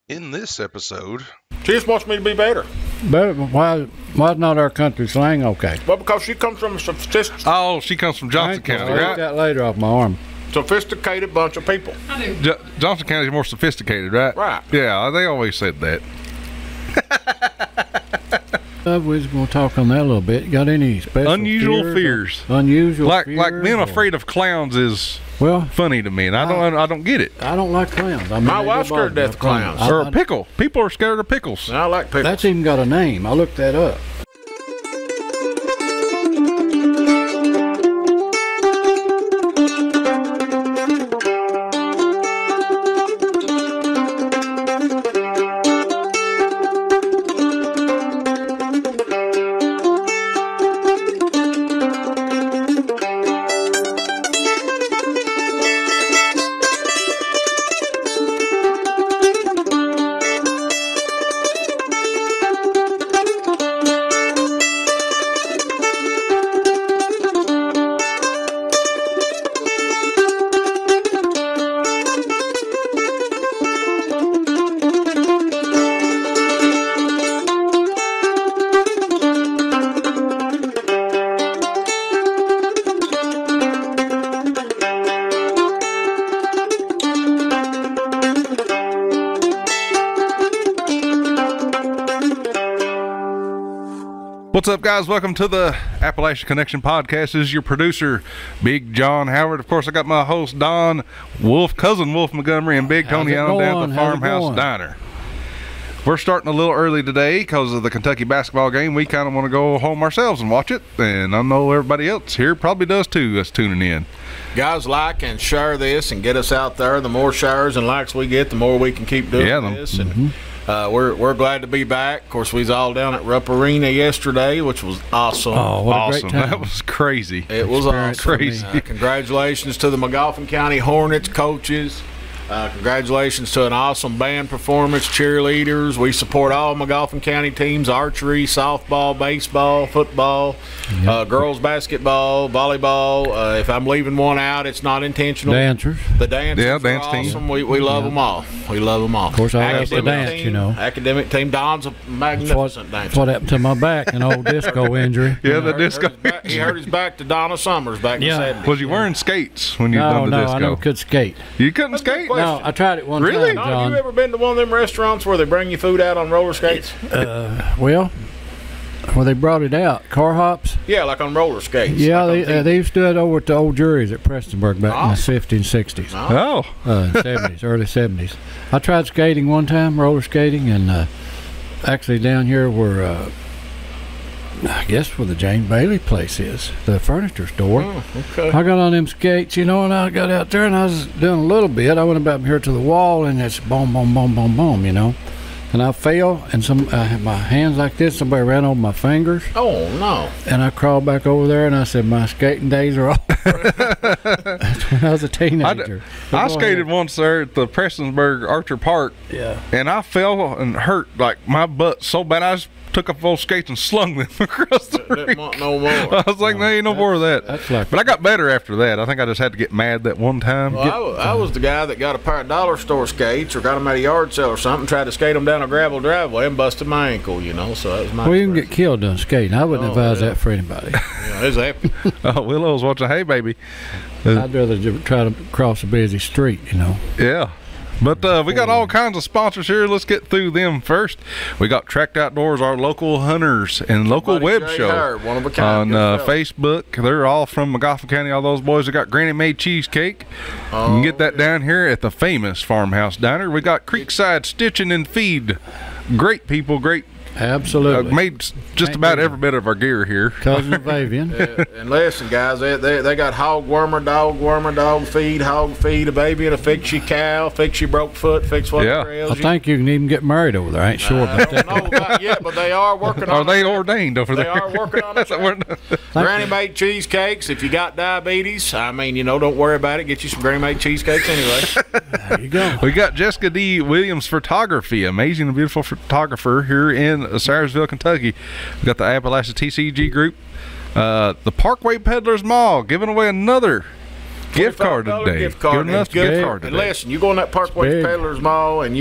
In this episode, She just wants me to be better. But why not our country slang okay? Well, because she comes from a oh, she comes from Johnson County, I'll right? get that later off my arm. sophisticated bunch of people. Johnson County is more sophisticated, right? Right. Yeah, they always said that. We was going to talk on that a little bit. You got any special Unusual fears? Unusual Like fears? being afraid of clowns is Well, funny to me, and I don't get it. I don't like clowns. I mean, My they wife's do scared to bother me. death of clowns. I- Or a pickle. People are scared of pickles. I like pickles. That's even got a name. I looked that up. What's up, guys? Welcome to the Appalachia Connection podcast. This is your producer, Bigjohn Howard. Of course, I got my host, Don Wolf, cousin Wolf Montgomery, and Big Tony on down at the Farmhouse Diner. We're starting a little early today because of the Kentucky basketball game. We kind of want to go home ourselves and watch it, and I know everybody else here probably does too that's tuning in. Guys, like and share this and get us out there. The more shares and likes we get, the more we can keep doing this. And we're glad to be back. Of course, we was all down at Rupp Arena yesterday, which was awesome. Oh, what a great Awesome. time. That was crazy. It was awesome. Crazy. Congratulations to the Magoffin County Hornets coaches. Congratulations to an awesome band performance, cheerleaders. We support all Magoffin County teams: archery, softball, baseball, football, girls basketball, volleyball. If I'm leaving one out, it's not intentional. Dancers. The dancers Yeah, are dance team. awesome. We love them all. We love them all. Of course, I love to dance, team, you know. Academic team. Don's a magnificent That's dancer. what happened to my back, an old disco injury. Yeah, the disco. He hurt his back to Donna Summers back in the 70s. Was you wearing skates when you No, done the disco? I never could skate. You couldn't skate? No, I tried it one Really? time, Don, John. you ever been to one of them restaurants where they bring you food out on roller skates? Well, they brought it out. Car hops. Yeah, like on roller skates. Yeah, Like on they used to do it over at the old juries at Prestonburg back in the 50s and 60s. Oh. 70s, early 70s. I tried skating one time, roller skating, and actually down here where, I guess where the Jane Bailey place is, the furniture store. Oh, okay. I got on them skates, you know, and I got out there and I was doing a little bit. I went about here to the wall and it's boom, boom, boom, boom, boom, you know. And I fell and I had my hands like this. Somebody ran over my fingers. Oh, no. And I crawled back over there and I said, my skating days are over. That's when I was a teenager. I skated once there at the Prestonsburg Archer Park. Yeah. And I fell and hurt like my butt so bad I just took up those skates and slung them across the Didn't rink. want no more. I was like, there ain't no more of that. That's like, But I got better after that. I think I just had to get mad that one time. Well, I was the guy that got a pair of dollar store skates or got them at a yard sale or something, tried to skate them down a gravel driveway and busted my ankle, you know, so that was my well, you can experience. get killed doing skating. I wouldn't Oh, advise yeah. that for anybody. Yeah, it's happy. Willow's watching Hey Baby. I'd rather try to cross a busy street, you know. Yeah. But we got all kinds of sponsors here. Let's get through them first. We got Tracked Outdoors, our local hunters, and local Buddy web Jay show Hurd, one of a kind. on Good fella. Facebook. They're all from Magoffin County. All those boys. They got GrannyMade Cheesecake. You can get that down here at the famous Farmhouse Diner. We got Creekside Stitchin and Feed. Great people, great. Absolutely. Made just about every bit of our gear here. Cousin of Avian. And listen, guys, they got hog wormer, dog feed, hog feed, a baby and a fix you cow, fix you broke foot, fix whatever Yeah. ails I you. think you can even get married over there. I ain't sure I about that. don't know about yet, but they are working on Are they it. ordained over They there? are working on it. We're- GrannyMade cheesecakes. If you got diabetes, I mean, you know, don't worry about it. Get you some GrannyMade cheesecakes anyway. There you go. We got Jessica D. Williams Photography, amazing and beautiful photographer here in Salyersville, Kentucky. We got the Appalachia TCG group, the Parkway Peddlers Mall, giving away another gift card today. Gift card. Giving us a gift card today. And listen, you go in that Parkway Peddlers Mall, and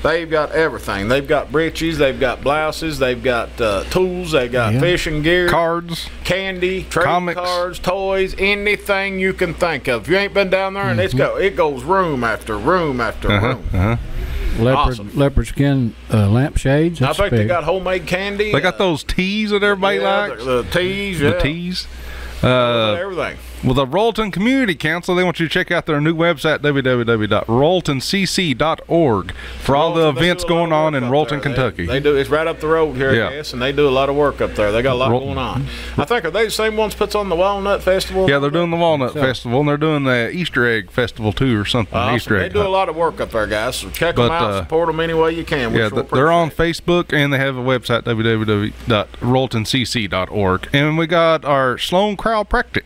they've got everything. They've got breeches, they've got blouses, they've got tools, they've got fishing gear, cards, candy, trading cards, toys, anything you can think of. If you ain't been down there, and it goes room after room after room. Leopard skin lampshades. I think they got homemade candy. They got those teas that everybody likes. The teas, The teas. Everything. Well, the Royalton Community Council, they want you to check out their new website, www.royaltoncc.org, for all the events going on in Royalton, Kentucky. They do. It's right up the road here, I guess, and they do a lot of work up there. They got a lot going on. I think, are they the same ones puts on the Walnut Festival? Yeah, they're doing the Walnut Festival, and they're doing the Easter Egg Festival, too, or something. Awesome. Easter egg. They do a lot of work up there, guys. So check them out, support them any way you can. They're on Facebook, and they have a website, www.royaltoncc.org. And we got our Sloan Chiropractic.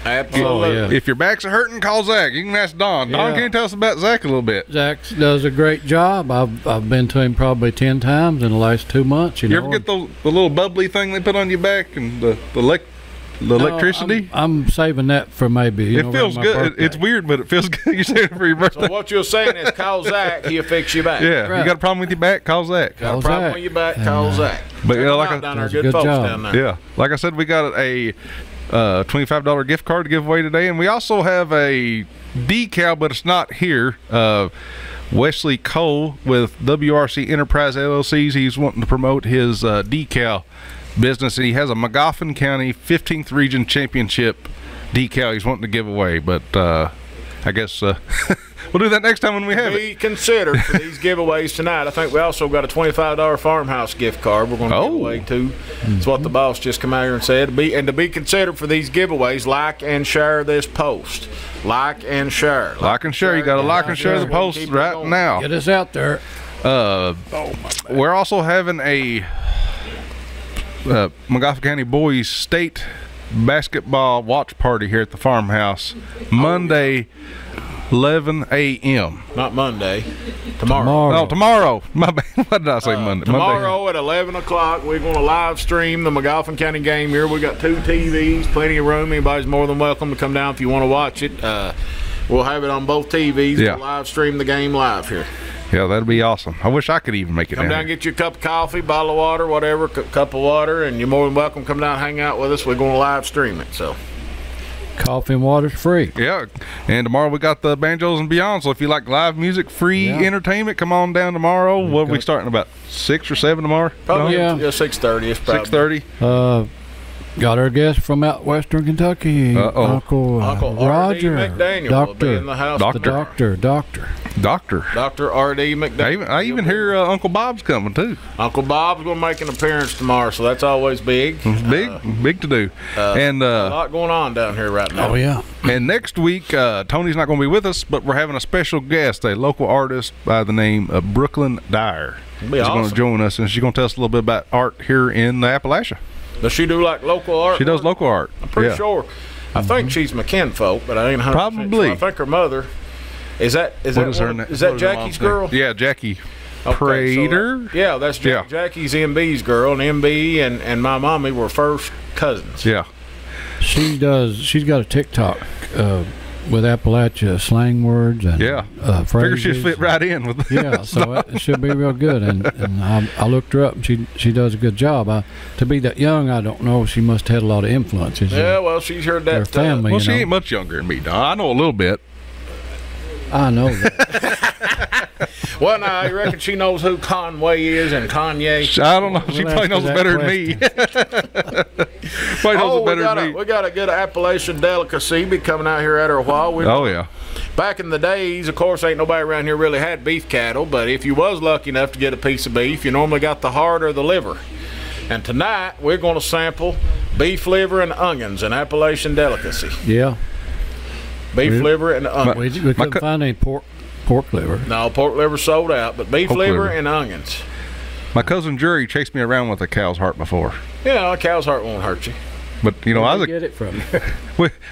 Absolutely. If your backs are hurting, call Zach. You can ask Don. Don, can you tell us about Zach a little bit? Zach does a great job. I've been to him probably 10 times in the last 2 months. You ever get the little bubbly thing they put on your back and the electricity? I'm saving that for maybe. It feels good. Birthday. It's weird, but it feels good. You say it for your birthday. So what you're saying is call Zach. He'll fix your back. Yeah. Right. You got a problem with your back? Call Zach. Got a problem with your back? Call Zach. But down there, good folks down there. Yeah. Like I said, we got a $25 gift card to give away today, and we also have a decal, but it's not here. Wesley Cole with WRC Enterprise LLCs. He's wanting to promote his decal business, and he has a Magoffin County 15th Region Championship decal he's wanting to give away. But I guess we'll do that next time when we have it. Be considered for these giveaways tonight. I think we also got a $25 farmhouse gift card we're going to give away too. That's what the boss just come out here and said. To be considered for these giveaways, like and share this post. Like and share. Like and share. You got to like and share the post right now. Get us out there. We're also having a Magoffin County Boys State basketball watch party here at the farmhouse Monday, 11 a.m. Not Monday. Tomorrow. No, tomorrow. My bad. What did I say? Monday. Tomorrow at 11 o'clock, we're going to live stream the Magoffin County game here. We got 2 TVs, plenty of room. Anybody's more than welcome to come down if you want to watch it. We'll have it on both TVs. Yeah. We'll live stream the game live here. Yeah, that'll be awesome. I wish I could even make it Come down, get you a cup of coffee, bottle of water, whatever, cup of water, and you're more than welcome. Come down, hang out with us. We're going to live stream it. So, coffee and water's free. Yeah, and tomorrow we got the Banjos and Beyond. So if you like live music, free entertainment, come on down tomorrow. What are we starting about 6 or 7 tomorrow? Probably 6:30. 6:30. Got our guest from out western Kentucky, Uncle Roger McDaniel will be in the house. Doctor R.D. McDaniel. I even hear Uncle Bob's coming too. Uncle Bob's going to make an appearance tomorrow, so that's always big. Big to do. And a lot going on down here right now. Oh yeah. And next week, Tony's not going to be with us, but we're having a special guest, a local artist by the name of Brooklyn Dyer. She's going to join us, and she's going to tell us a little bit about art here in Appalachia. Does she do like local art? She does local art. I'm pretty sure. I think she's McKinfolk, but I ain't 100% probably. Sure. I think her mother is that Jackie's girl? Yeah, Jackie Prater. So yeah, that's Jackie's MB's girl, and MB and my mommy were first cousins. Yeah. She's got a TikTok with Appalachia slang words and phrases. Figure she'd fit right in with so it should be real good. And I looked her up, and she does a good job. To be that young, I don't know. She must have had a lot of influences. Yeah, well, she's heard that. Her family. Well, she ain't much younger than me, Don. I know a little bit. I know that. Well, now, you reckon she knows who Conway is and Kanye? I don't know. She probably knows it better than me. Probably knows it better than me. We got a good Appalachian delicacy be coming out here at her a while. Back in the days, of course, ain't nobody around here really had beef cattle, but if you was lucky enough to get a piece of beef, you normally got the heart or the liver. And tonight, we're going to sample beef liver and onions, an Appalachian delicacy. Yeah. Beef liver and onions. We couldn't find any pork liver. No, pork liver sold out, but beef liver and onions. My cousin Jury chased me around with a cow's heart before. Yeah, a cow's heart won't hurt you. But I was get it from?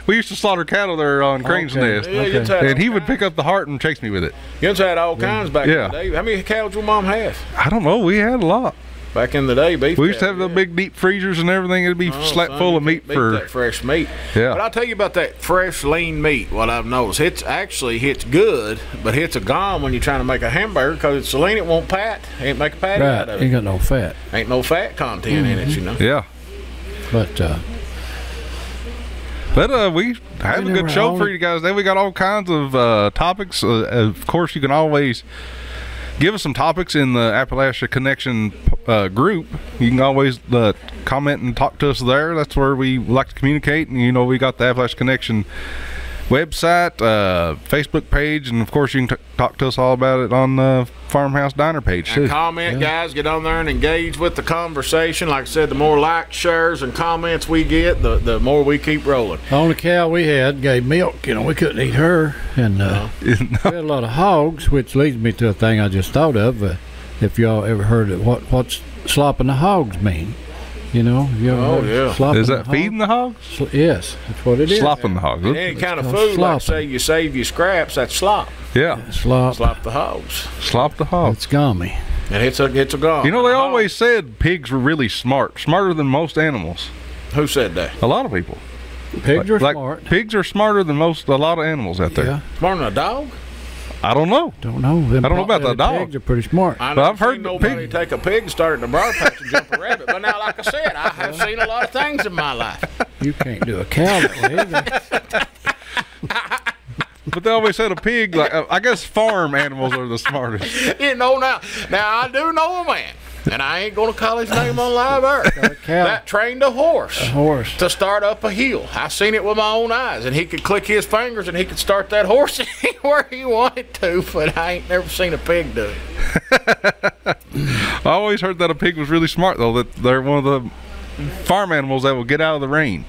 we used to slaughter cattle there on Crane's Nest, and he would pick up the heart and chase me with it. You had all kinds back in the day. How many cows your mom have? I don't know. We had a lot. Back in the day, beef. We used to have the big deep freezers and everything. It'd be slap full of meat for that fresh meat. Yeah. But I'll tell you about that fresh lean meat. What I've noticed, it's good, but it's a gone when you're trying to make a hamburger because it's so lean it won't pat. Ain't make a patty out of it. Ain't got no fat. Ain't no fat content in it, you know. Yeah. But we have a good show for you guys. Then we got all kinds of topics. Of course, you can always give us some topics in the Appalachia Connection group. You can always comment and talk to us there. That's where we like to communicate. And, we got the Appalachia Connection website, Facebook page, and, of course, you can talk to us all about it on the Farmhouse Diner page, too. And comment, guys. Get on there and engage with the conversation. Like I said, the more likes, shares, and comments we get, the more we keep rolling. The only cow we had gave milk. We couldn't eat her. And we had a lot of hogs, which leads me to a thing I just thought of. If y'all ever heard of what's slopping the hogs mean? Have you ever heard of slopping Is that feeding the hogs? Yes, that's what it is. Slopping the hogs. Any kind of food, like say you save your scraps, that's slop. Yeah. Slop the hogs. Slop the hogs. It's gummy. And it's a gum. They always said pigs were really smarter than most animals. Who said that? A lot of people. Pigs are smart. Pigs are smarter than a lot of animals out there. Yeah. Smarter than a dog? I don't know. I don't know about the dog. Pigs are pretty smart. I've heard nobody take a pig and start in the briar patch and jump a rabbit. But now, like I said, I have seen a lot of things in my life. You can't do a cow that way either. But they always said a pig. I guess farm animals are the smartest. Now I do know a man, and I ain't gonna call his name on live air. That trained a horse to start up a hill. I seen it with my own eyes, and he could click his fingers and he could start that horse anywhere he wanted to. But I ain't never seen a pig do it. I always heard that a pig was really smart, though. That they're one of the farm animals that will get out of the rain.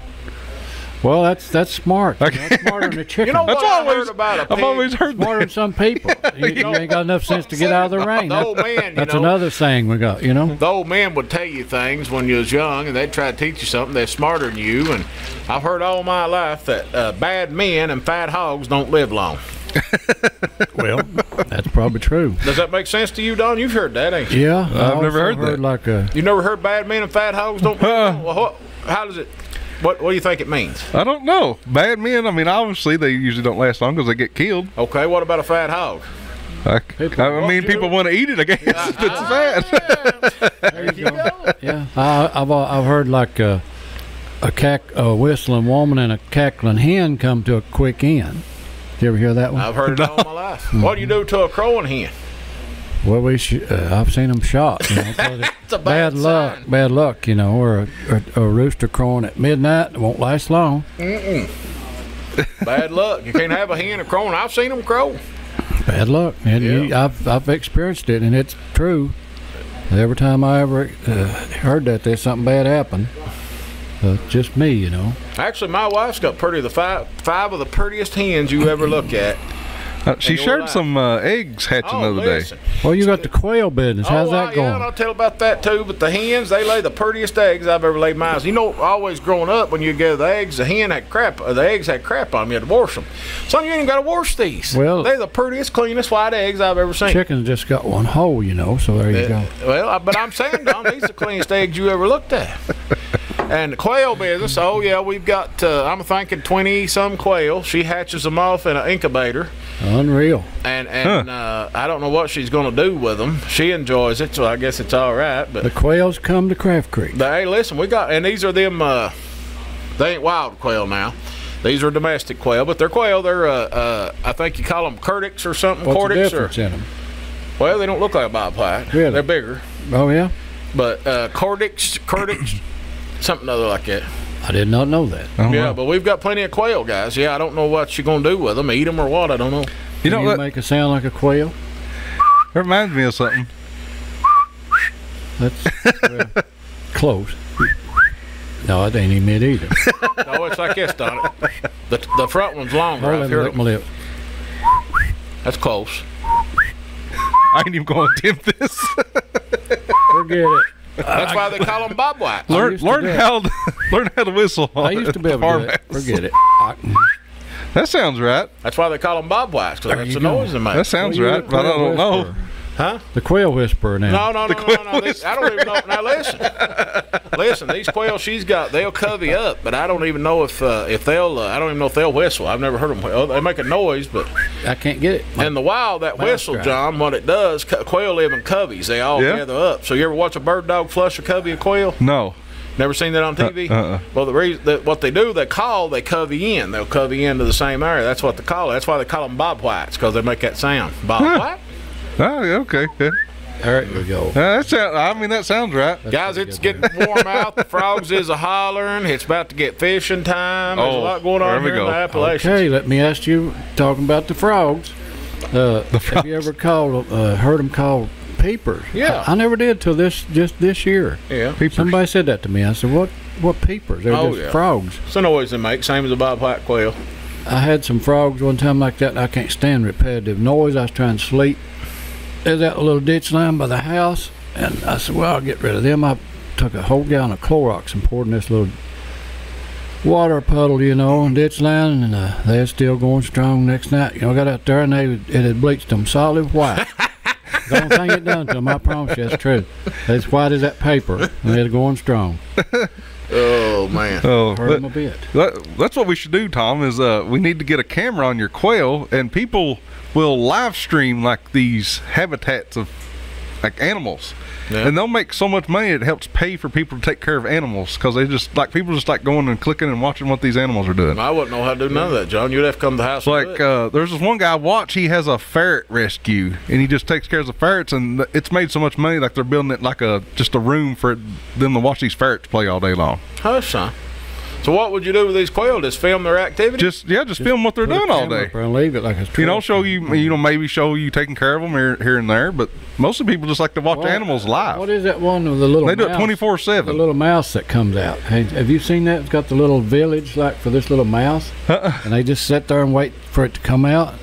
Well, that's smart. That's smarter than a chicken. What I heard about a pig? I've always heard smarter than some people. You ain't got enough sense to get out of the rain. The old man, that's another saying we got, The old man would tell you things when you was young, and they'd try to teach you something. They're smarter than you. And I've heard all my life that bad men and fat hogs don't live long. Well, that's probably true. Does that make sense to you, Don? You've heard that, ain't you? Yeah. I've never heard that. You never heard bad men and fat hogs don't live long? Well, how does it... What do you think it means? I don't know. Bad men, obviously they usually don't last long because they get killed. Okay, what about a fat hog? People want to eat it, I guess. It's fat. There you go. Yeah, I've heard like a whistling woman and a cackling hen come to a quick end. Did you ever hear that one? I've heard it all my life. What do you do to a crowing hen? Well, I've seen them shot. It's a bad luck. sign. Bad luck, or a rooster crowing at midnight. It won't last long. Bad luck. You can't have a hen crowing. I've seen them crow. Bad luck. And I've experienced it, and it's true. Every time I ever heard that there's something bad happen, just me, Actually, my wife's got the five of the prettiest hens you ever look at. She shared some eggs hatching the other day. Well, you got the quail business. How's that going? Yeah, I'll tell about that too. But the hens, they lay the prettiest eggs I've ever laid my eyes. Always growing up, when you get the eggs, the eggs had crap on them. You had to wash them. Son, you ain't got to wash these. Well, they're the prettiest, cleanest white eggs I've ever seen. Chickens just got one hole, so there you go. Well, but I'm saying, Don, these are the cleanest eggs you ever looked at. And the quail business, we've got, I'm thinking 20-some quail. She hatches them off in an incubator. Unreal. And I don't know what she's going to do with them. She enjoys it, so I guess it's all right. But the quails come to Craft Creek. Hey, listen, and these are them, they ain't wild quail now. These are domestic quail, but they're quail. They're, I think you call them Curtix or something. What's Cortix the difference in them? Well, they don't look like a bobcat. Really? They're bigger. Oh, yeah? But Cortix, something other like that. I did not know that. But we've got plenty of quail, guys. Yeah, I don't know what you're going to do with them. Eat them or what, I don't know. Can you make a sound like a quail? It reminds me of something. That's close. No, it ain't even it either. No, it's like this, Don. The front one's longer. Let me lick my lip. That's close. I ain't even going to attempt this. Forget it. That's why they call them bobwhite. Learn how to whistle. I used to be able to do it. Forget it. That sounds right. That's why they call them bobwhites, because that's the noise they make. That sounds right, but I don't know. Huh? The quail whisperer now. No. I don't even know. Now listen. These quails she's got, they'll covey up, but I don't even know if they'll. I don't even know if they'll whistle. I've never heard them. They make a noise, but I can't get it. In the wild, that whistle, John, what it does, quail live in coveys. They all gather up. So you ever watch a bird dog flush a covey of quail? No. Never seen that on TV? Well, the reason what they do, they covey in. They'll covey into the same area. That's what they call it. That's why they call them bob whites, because they make that sound. Bob white. Oh, okay. Yeah. There we go. That sounds right. Guys, it's getting warm out. The frogs is a-hollering. It's about to get fishing time. There's a lot going on here in the Appalachians. Okay, let me ask you, talking about the frogs. Have you ever heard them called peepers? Yeah. I never did till just this year. Yeah. Peepers. Somebody said that to me. I said, what peepers? They're just frogs. It's a noise they make, same as a bob white quail. I had some frogs one time like that, and I can't stand repetitive noise. I was trying to sleep. There's that little ditch line by the house, and I said, well, I'll get rid of them. I took a whole gallon of Clorox and poured in this little water puddle, and ditch line, and they're still going strong next night. I got out there, and it had bleached them solid white. The only thing it done to them, I promise you, that's true. As white as that paper, and they're going strong. Oh, man. Hurt them a bit. That's what we should do, Tom, is we need to get a camera on your quail, and people will live stream like these habitats of like animals. Yeah. And they'll make so much money it helps pay for people to take care of animals, because people just like going and clicking and watching what these animals are doing. I wouldn't know how to do none of that, John. You'd have to come to the house. There's this one guy I watch. He has a ferret rescue, and he just takes care of the ferrets, and it's made so much money, like they're building it like just a room for them to watch these ferrets play all day long. Hush, son. So what would you do with these quail? Just film their activity? Just film what they're doing all day. And leave it like it's true. Show you, maybe show you taking care of them here and there. But most of the people just like to watch animals live. What is that one with the little? They do it 24/7. The little mouse that comes out. Hey, have you seen that? It's got the little village like for this little mouse, and they just sit there and wait for it to come out.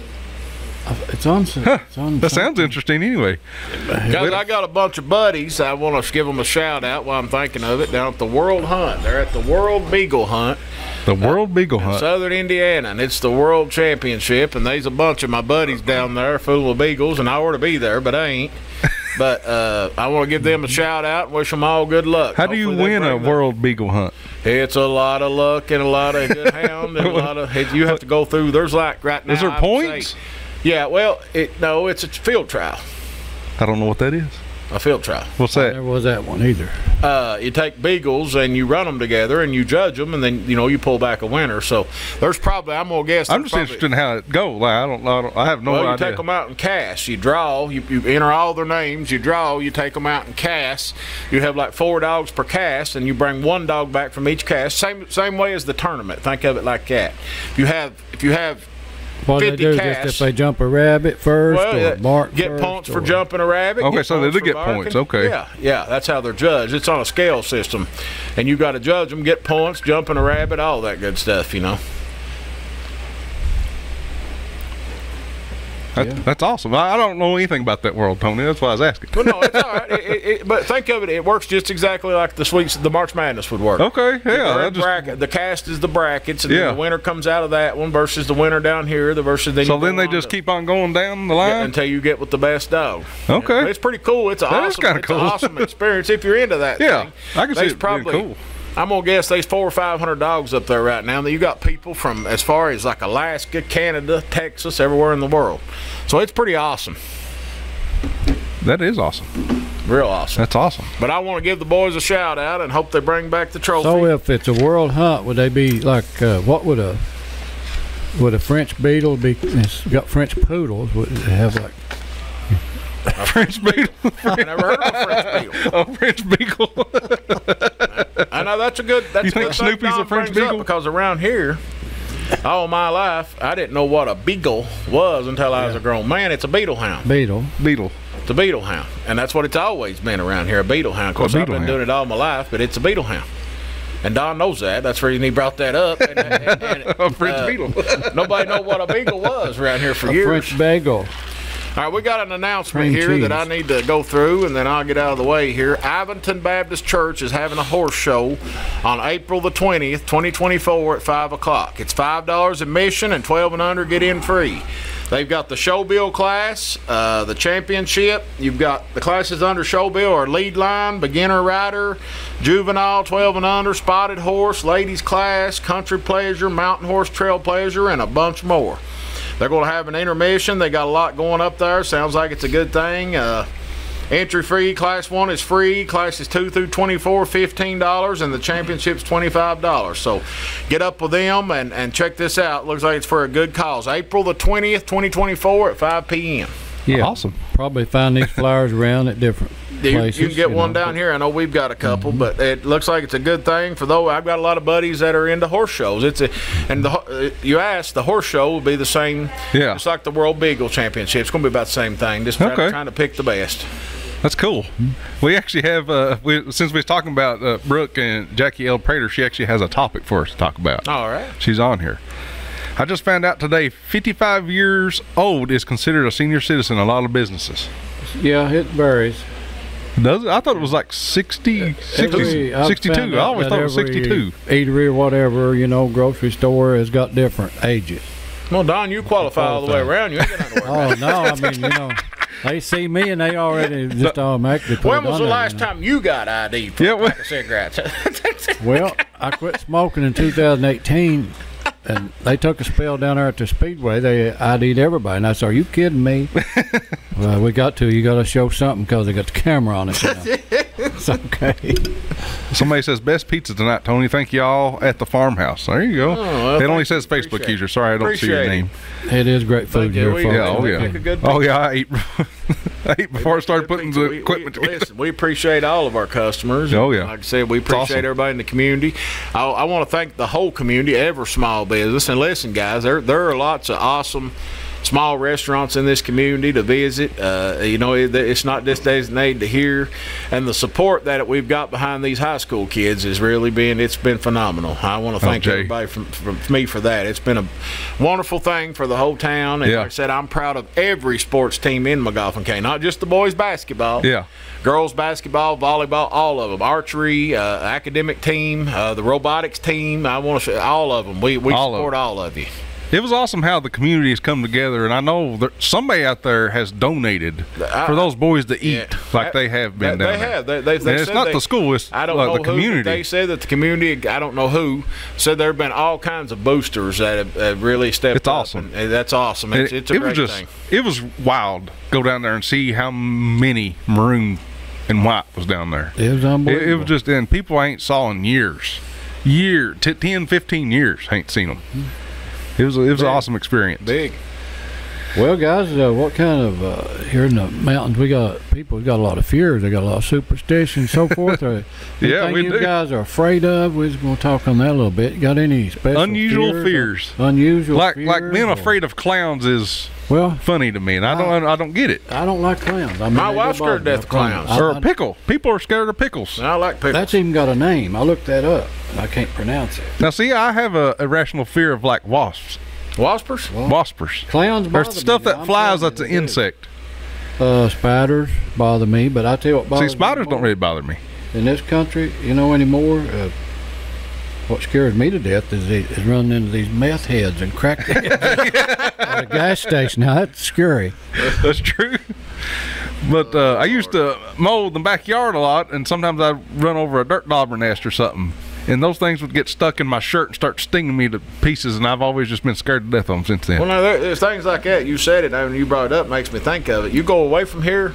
It's on. That sounds interesting anyway. Guys, I got a bunch of buddies. I want to give them a shout out while I'm thinking of it. Down at the World Hunt. They're at the World Beagle Hunt. The World Beagle Hunt. Southern Indiana. And it's the World Championship. And there's a bunch of my buddies down there full of beagles. And I ought to be there, but I ain't. But I want to give them a shout out and wish them all good luck. How do you win a World Beagle Hunt? It's a lot of luck and a lot of good hound. And you have to go through. There's like right now. Is there points? Yeah, well, it's a field trial. I don't know what that is. A field trial. What's that? I never was that one either. You take beagles and you run them together and you judge them, and then you pull back a winner. So there's probably, I'm gonna guess. I'm just interested in how it goes. I have no idea. You take them out and cast. You draw. You enter all their names. You draw. You take them out and cast. You have like 4 dogs per cast, and you bring 1 dog back from each cast. Same way as the tournament. Think of it like that. If you have what they do casts, just if they jump a rabbit first or mark get first points for jumping a rabbit. Okay, so they do get points. Okay. Yeah, that's how they're judged. It's on a scale system, and you got to judge them, get points, jumping a rabbit, all that good stuff. That's awesome. I don't know anything about that world, Tony. That's why I was asking. Well, no, it's all right. But think of it. It works just exactly like the March Madness would work. Okay, yeah. The cast is the brackets, and then the winner comes out of that one versus the winner down here. Then they just keep on going down the line until you get with the best dog. Okay, it's pretty cool. It's an awesome experience if you're into that. Yeah, thing. I can see it being cool. I'm gonna guess there's 400 or 500 dogs up there right now. You got people from as far as like Alaska, Canada, Texas, everywhere in the world. So it's pretty awesome. That is awesome. Real awesome. That's awesome. But I want to give the boys a shout out and hope they bring back the trophy. So if it's a world hunt, would they be like what would a French beetle be? It's got French poodles. Would it have like a French beetle? I never heard of a French beetle. A French beagle. I know that's a good. That's you think Snoopy's a French beagle? Because around here, all my life, I didn't know what a beagle was until I was a grown man. It's a beetle hound. Beetle. It's a beetle hound, and that's what it's always been around here. A beetle hound. Of course, I've been doing it all my life, but it's a beetle hound. And Don knows that. That's the reason he brought that up. And, a French beetle. Nobody knew what a beagle was around here for years. French bagel. All right, we got an announcement here that I need to go through, and then I'll get out of the way here. Ivanton Baptist Church is having a horse show on April the 20th, 2024 at 5 o'clock. It's $5 admission, and 12 and under get in free. They've got the showbill class, the championship. You've got the classes under showbill are lead line, beginner rider, juvenile, 12 and under, spotted horse, ladies class, country pleasure, mountain horse, trail pleasure, and a bunch more. They're going to have an intermission. They got a lot going up there. Sounds like it's a good thing. Entry free. Class 1 is free. Classes 2 through 24, $15, and the championship's $25. So get up with them and check this out. Looks like it's for a good cause. April the 20th, 2024 at 5 p.m. Yeah, awesome. Probably find these flowers around at different places. You can get one down here. I know we've got a couple, but it looks like it's a good thing for those. I've got a lot of buddies that are into horse shows. You asked, the horse show will be the same. Yeah, it's like the World Beagle Championship. It's going to be about the same thing. Just trying to pick the best. That's cool. We actually have, since we was talking about Brooke and Jackie L. Prater, she actually has a topic for us to talk about. All right. She's on here. I just found out today 55 years old is considered a senior citizen in a lot of businesses. Yeah, it varies. Does it? I thought it was like 62. I always thought it was 62. Eatery or whatever, grocery store has got different ages. Well, Don, you qualify all the way around. You ain't got nothing to worry about. Oh, no, I mean, they see me and they already just automatically put When was the last time you got ID for a pack of cigarettes? Well, I quit smoking in 2018, and they took a spell down there at the Speedway. They ID'd everybody, and I said, "Are you kidding me?" Well, you got to show something because they got the camera on it. It's okay. Somebody says best pizza tonight, Tony. Thank y'all at the farmhouse. There you go. Oh, well, it only says Facebook user. Sorry, I don't see your name. It is great food here, folks. I ate. I ate before I started putting the equipment together. Listen, we appreciate all of our customers. Oh yeah. Like I said, we appreciate everybody in the community. I want to thank the whole community, every small business. And listen, guys, there are lots of awesome small restaurants in this community to visit. It's not just designated to here, and the support that we've got behind these high school kids has really been phenomenal. I want to thank everybody from me for that. It's been a wonderful thing for the whole town, and like I said, I'm proud of every sports team in Magoffin County, not just the boys basketball, girls basketball, volleyball, all of them, archery, academic team, the robotics team. I want to say all of them. We support all of you. It was awesome how the community has come together, and I know that somebody out there has donated for those boys to eat like they have been down there. They and it's not the school, it's the community. They said that the community, I don't know who, said there have been all kinds of boosters that have really stepped up. It's awesome. And that's awesome. It's a great thing. It was wild. Go down there and see how many maroon and white was down there. It was unbelievable. It was just, and people I ain't saw in years, 10, 15 years, ain't seen them. It was an awesome experience. Big. Well, guys, what kind of here in the mountains we got a lot of fears. They got a lot of superstition and so forth. You guys are afraid of? We're just going to talk on that a little bit. You got any special unusual fears? Unusual like fears? Like being afraid of clowns is funny to me, and I don't get it. I don't like clowns. I mean, my wife's scared to death of clowns. Or a pickle. People are scared of pickles. I like pickles. That's even got a name. I looked that up. I can't pronounce it. Now, see, I have a irrational fear of like wasps. Waspers? Waspers. Clowns bother me. Stuff that flies that's an insect. Spiders bother me, but I tell you what bothers me. See, spiders don't really bother me. In this country, anymore, what scares me to death is running into these meth heads and crack heads at a gas station. Now, that's scary. That's true. But I used to mow the backyard a lot, and sometimes I'd run over a dirt dauber nest or something. And those things would get stuck in my shirt and start stinging me to pieces, and I've always just been scared to death of them since then. Well, now, there's things like that. You said it, and you brought it up, makes me think of it. You go away from here,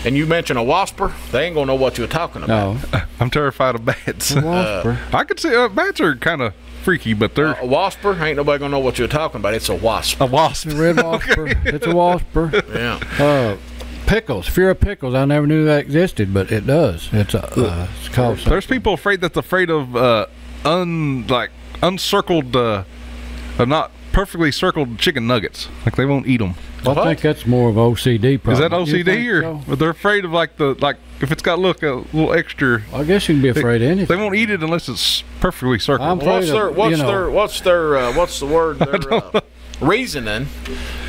and you mention a wasper, they ain't going to know what you're talking about. No. I'm terrified of bats. A wasper. I could see bats are kind of freaky, but they're... a wasper, ain't nobody going to know what you're talking about. It's a wasp. A wasp. A red wasper. It's a wasper. Yeah. Pickles, fear of pickles. I never knew that existed, but it does. It's called. There's people afraid of uncircled, not perfectly circled chicken nuggets. Like they won't eat them. Well, I think that's more of OCD problem. Is that OCD or so? They're afraid of if it's got a little extra? I guess you can be afraid of anything. They won't eat it unless it's perfectly circled. What's the word? Their reasoning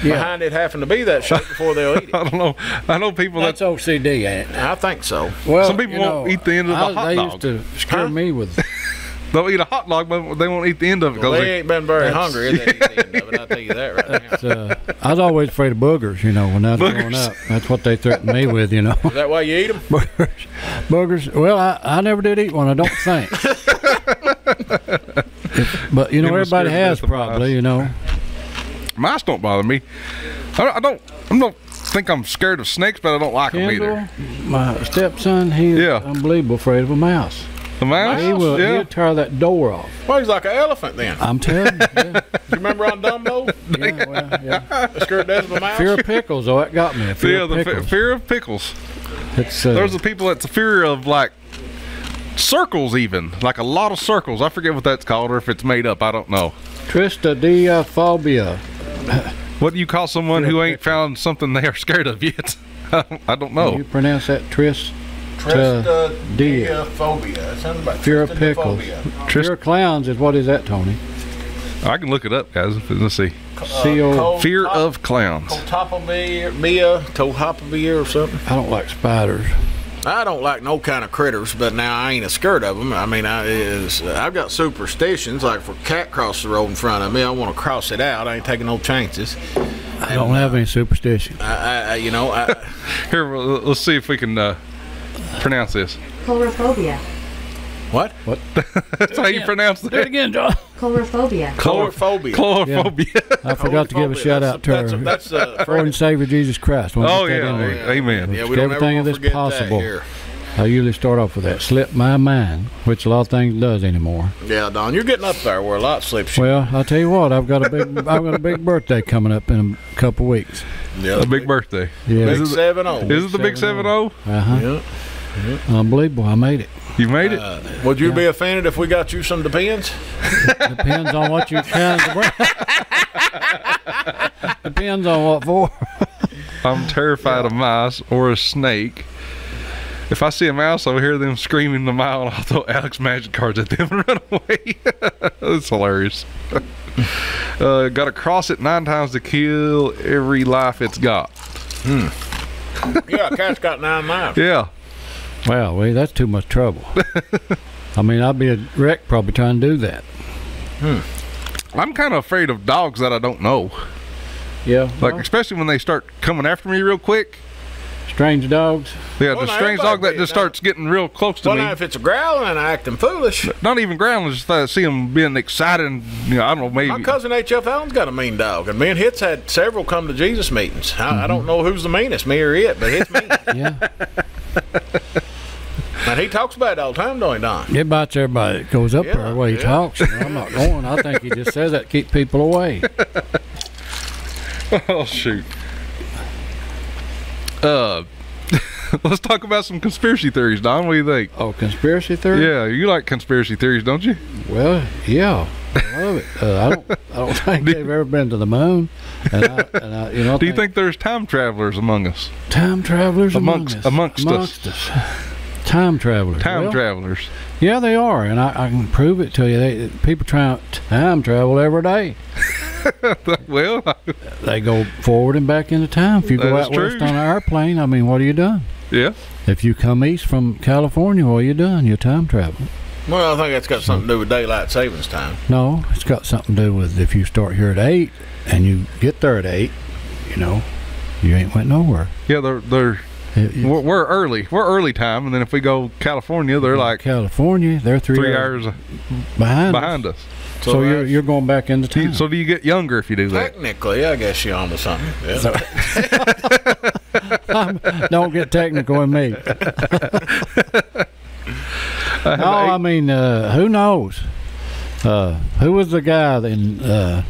behind it having to be that shape before they'll eat it. I don't know. I know people that's OCD, ain't it? I think so. Well, some people won't eat the end of the hot dog. They used to scare me with They'll eat a hot dog, but they won't eat the end of it. Well, they ain't been very hungry. They eat the end of it. I'll tell you that right now. I was always afraid of boogers, when I was growing up. That's what they threatened me with, Is that why you eat them? Boogers. Well, I never did eat one, I don't think. But, everybody has probably, Mice don't bother me. I don't think I'm scared of snakes, but I don't like them either. My stepson, he's unbelievable afraid of a mouse. The mouse? He'll tear that door off. Well, he's like an elephant then. I'm telling you. Yeah. You remember on Dumbo? Yeah. Scared death of a mouse? Fear of pickles, that got me. Fear of pickles. There's the people that's a fear of, like, circles even. Like a lot of circles. I forget what that's called, or if it's made up. I don't know. Tristidiaphobia. What do you call someone who ain't found something they are scared of yet? I don't know. You pronounce that Tristidiaphobia. Fear of pickles. Fear of clowns is what is that, Tony? I can look it up, guys. Let's see. Fear of clowns. Tohophobia or something. I don't like spiders. I don't like no kind of critters, but now I ain't scared of them. I mean, I've got superstitions. Like if a cat crosses the road in front of me, I want to cross it out. I ain't taking no chances. I don't have any superstitions. Here, let's see if we can pronounce this. Chlorophobia. What? That's how you pronounce that. Do it again, John. Chlorophobia. Chlorophobia. I forgot to give a shout out to our Lord and Savior Jesus Christ. Amen. Yeah, we don't everything ever that's forget possible. That here. I usually start off with that. Slip my mind, which a lot of things does anymore. Yeah, Don, you're getting up there where a lot slips you. Well, I'll tell you what, I've got a big birthday coming up in a couple weeks. Yeah, a big birthday. Yeah. Big 7-0. Is it the big 7-0? Yeah. Unbelievable, I made it. You made it? Would you be offended if we got you some Depends? Depends on what you kind of Depends on what for. I'm terrified of mice or a snake. If I see a mouse, I'll hear them screaming a mile, and I'll throw Alex magic cards at them and run away. That's hilarious. Got to cross it 9 times to kill every life it's got. Yeah, a cat's got 9 lives. Yeah. Wow, that's too much trouble. I mean, I'd be a wreck probably trying to do that. I'm kind of afraid of dogs that I don't know. Yeah. Like, especially when they start coming after me real quick. Strange dogs. Yeah, the strange dog that just starts getting real close to me. Well, now, if it's a growling and acting foolish. Not even growling, just see them being excited and, I don't know, maybe. My cousin H.F. Allen's got a mean dog, and me and Hit's had several come to Jesus meetings. I don't know who's the meanest, me or it, but Hit's mean. Yeah. And he talks about it all the time, don't he, Don? It bites everybody that goes up there the way he talks. I'm not going. I think he just says that to keep people away. Oh, shoot. Let's talk about some conspiracy theories, Don. What do you think? Oh, conspiracy theory? Yeah, you like conspiracy theories, don't you? Well, yeah, I love it. I don't think they've ever been to the moon. And do you think there's time travelers among us? Time travelers amongst us. Time travelers. Travelers. Yeah, they are, and I can prove it to you. People try time travel every day. Well, they go forward and back into time. If you go out west on an airplane, I mean, what are you doing? Yeah. If you come east from California, what are you doing? You're time traveling. Well, I think that's got something to do with daylight savings time. No, it's got something to do with if you start here at 8 and you get there at 8, you ain't went nowhere. Yeah, we're early. We're early time, and then if we go California, they're like California. They're 3 hours behind us. So you're going back into time. So do you get younger if you do that? Technically, I guess you're onto something. Yeah. Don't get technical with me. No, I mean, who knows? Who was the guy in the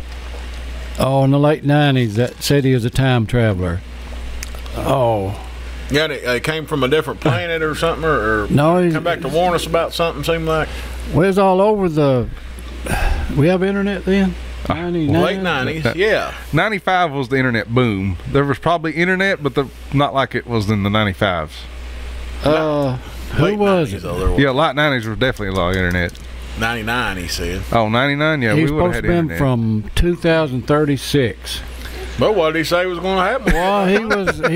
late 90s that said he was a time traveler? Oh. Yeah, they came from a different planet or something, or no, come back to warn us about something, seemed like. Well, it's all over the... We have internet then? Late 90s, yeah. 95 was the internet boom. There was probably internet, but not like it was in the 95s. Who was it? Yeah, late 90s was definitely a lot of internet. 99, he said. Oh, 99? Yeah, we would have had internet. He's supposed to be from 2036. But what did he say was going to happen? Well, he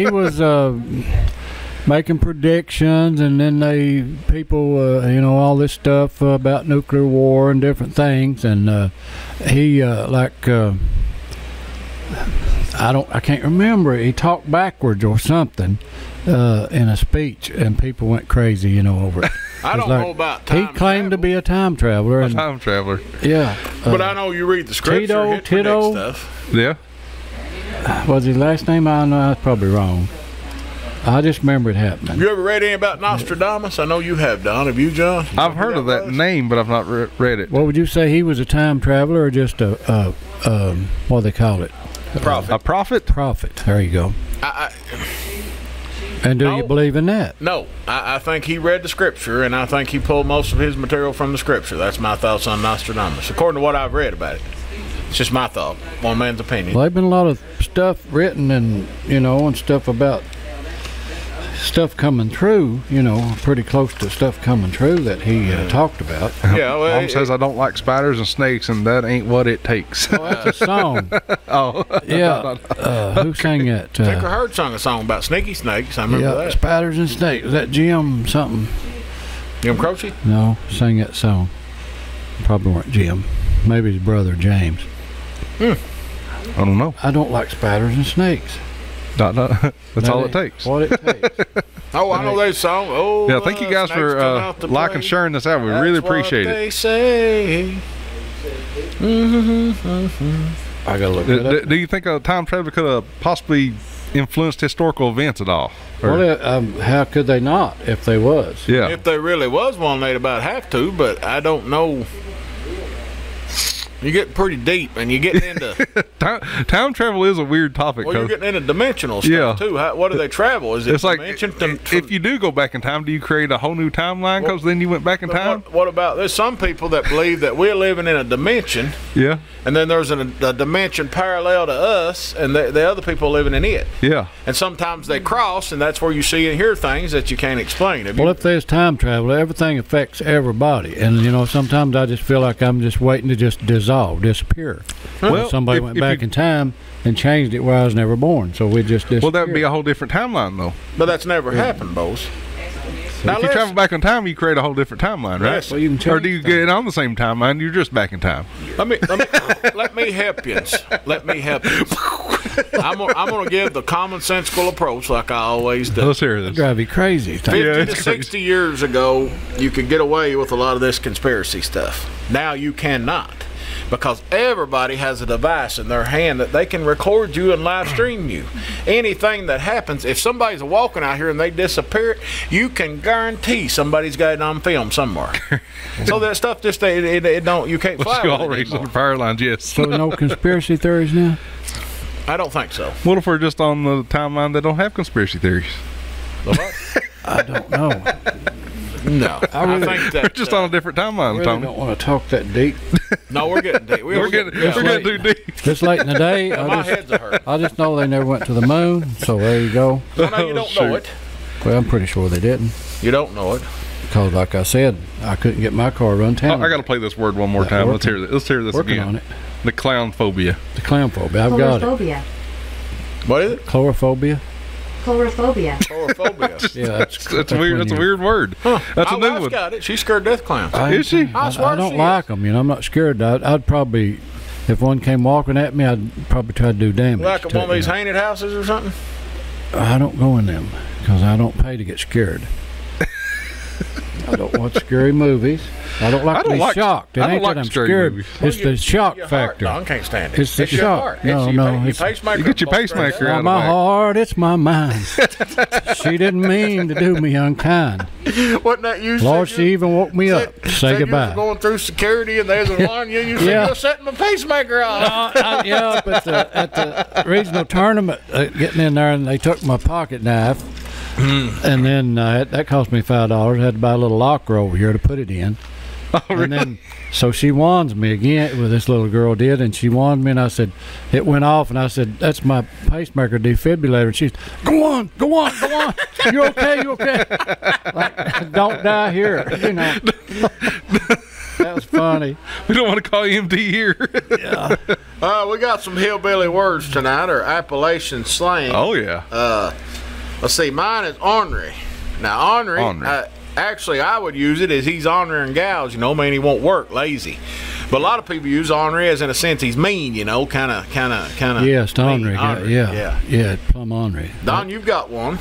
was making predictions, and then people, all this stuff about nuclear war and different things, and he I can't remember. He talked backwards or something in a speech, and people went crazy, over it. I don't know about time. He claimed to be a time traveler. A time traveler. Yeah. But I know you read the scripture, Tito stuff. Yeah. Was his last name? I don't know. That's probably wrong. I just remember it happening. You ever read anything about Nostradamus? I know you have, Don. Have you, John? I've heard of that name, but I've not read it. What would you say? He was a time traveler, or just a what do they call it? Prophet. A prophet? Prophet. There you go. And do you believe in that? No. I think he read the scripture, and I think he pulled most of his material from the scripture. That's my thoughts on Nostradamus, according to what I've read about it. It's just my thought, one man's opinion. Well, there's been a lot of stuff written, and and stuff about stuff coming true, pretty close to stuff coming true that he talked about. Yeah, well, Mom says I don't like spiders and snakes, and that ain't what it takes. Oh, that's a song. Oh. Yeah. Who sang that? Tinker Herd sung a song about sneaky snakes. I remember that. Spiders and snakes. Was that Jim something? Jim Croce? No, sang that song. Probably weren't Jim. Maybe his brother James. I don't know. I don't like spiders and snakes. That's all it takes. What it takes. Oh, I know that song. Oh, yeah, thank you guys for liking, sharing this out. We really appreciate what they it. Say. I gotta look it up. Do you think a time traveler could have possibly influenced historical events at all? Well, how could they not if they was? Yeah. If there really was one, they'd about have to, but I don't know. You get pretty deep, and you get into time travel is a weird topic. Well, you're getting into dimensional stuff too. What do they travel? Is it it's like dimension? If you do go back in time, do you create a whole new timeline because then you went back in time? What about there's some people that believe that we're living in a dimension, yeah, and then there's a dimension parallel to us, and the other people living in it. Yeah, and sometimes they cross, and that's where you see and hear things that you can't explain. If there's time travel, everything affects everybody, and sometimes I just feel like I'm just waiting to just disappear. Well, somebody went back in time and changed it where I was never born, so we just disappeared. Well, that would be a whole different timeline, though. But that's never happened, Bose. Now, if you travel back in time, you create a whole different timeline, right? Yes. Well, you can or do you get on the same timeline? You're just back in time. Let me help you. Let me help you. I'm gonna give the commonsensical approach like I always do. Let's hear this. Drive you crazy. 50 to 60 years ago, you could get away with a lot of this conspiracy stuff. Now you cannot. Because everybody has a device in their hand that they can record you and live stream you. Anything that happens, if somebody's walking out here and they disappear, you can guarantee somebody's got it on film somewhere. So that stuff just it don't you can't fly. You always on the power lines, yes. So no conspiracy theories now? I don't think so. What if we're just on the timeline that don't have conspiracy theories? I don't know. No, I think that we're just on a different timeline, really Tony. Don't want to talk that deep. No, we're getting deep. We're getting too deep. This late in the day, my head's a hurt. I just know they never went to the moon, so there you go. Well, no, you don't know it. Well, I'm pretty sure they didn't. You don't know it. Because, like I said, I couldn't get my car run town. I got to play this word one more time. Let's hear this working again. On it. The clown phobia. The clown phobia. I've got it. What is it? Chlorophobia. Chlorophobia. Chlorophobia. Yeah, that's weird. That's a weird word. Huh. That's a new one. Got it. She's scared of death clowns. Is she? I swear I don't she like is. them. I'm not scared. I'd probably, if one came walking at me, I'd probably try to do damage. Like to one of these haunted houses or something? I don't go in them because I don't pay to get scared. I don't watch scary movies. I don't like to be shocked. It ain't that I'm scared. It's the shock factor. No, I can't stand it. It's the your shock. heart. No, You get your pacemaker out Not of my the back. heart, it's my mind. She didn't mean to do me unkind. Wasn't that you? Lord, she even woke me up to say goodbye. You going through security and there's an alarm. You said you're setting my pacemaker off. Yeah, but at the regional tournament, getting in there, and they took my pocket knife, and then that cost me $5. I had to buy a little locker over here to put it in. Oh, really? And then, so she warns me again. Well, this little girl did, and she warned me, and I said, it went off, and I said, that's my pacemaker defibrillator. And she's, go on. You okay? Like, don't die here. That was funny. We don't want to call you MD here. Yeah. We got some hillbilly words tonight, or Appalachian slang. Oh, yeah. Let's see, mine is ornery. Now, ornery. Actually, I would use it as he's ornering gals, you know, mean he won't work, lazy. But a lot of people use ornery as in a sense he's mean, you know, kind of. Yes, ornery. Yeah, plumb ornery. Don, you've got one.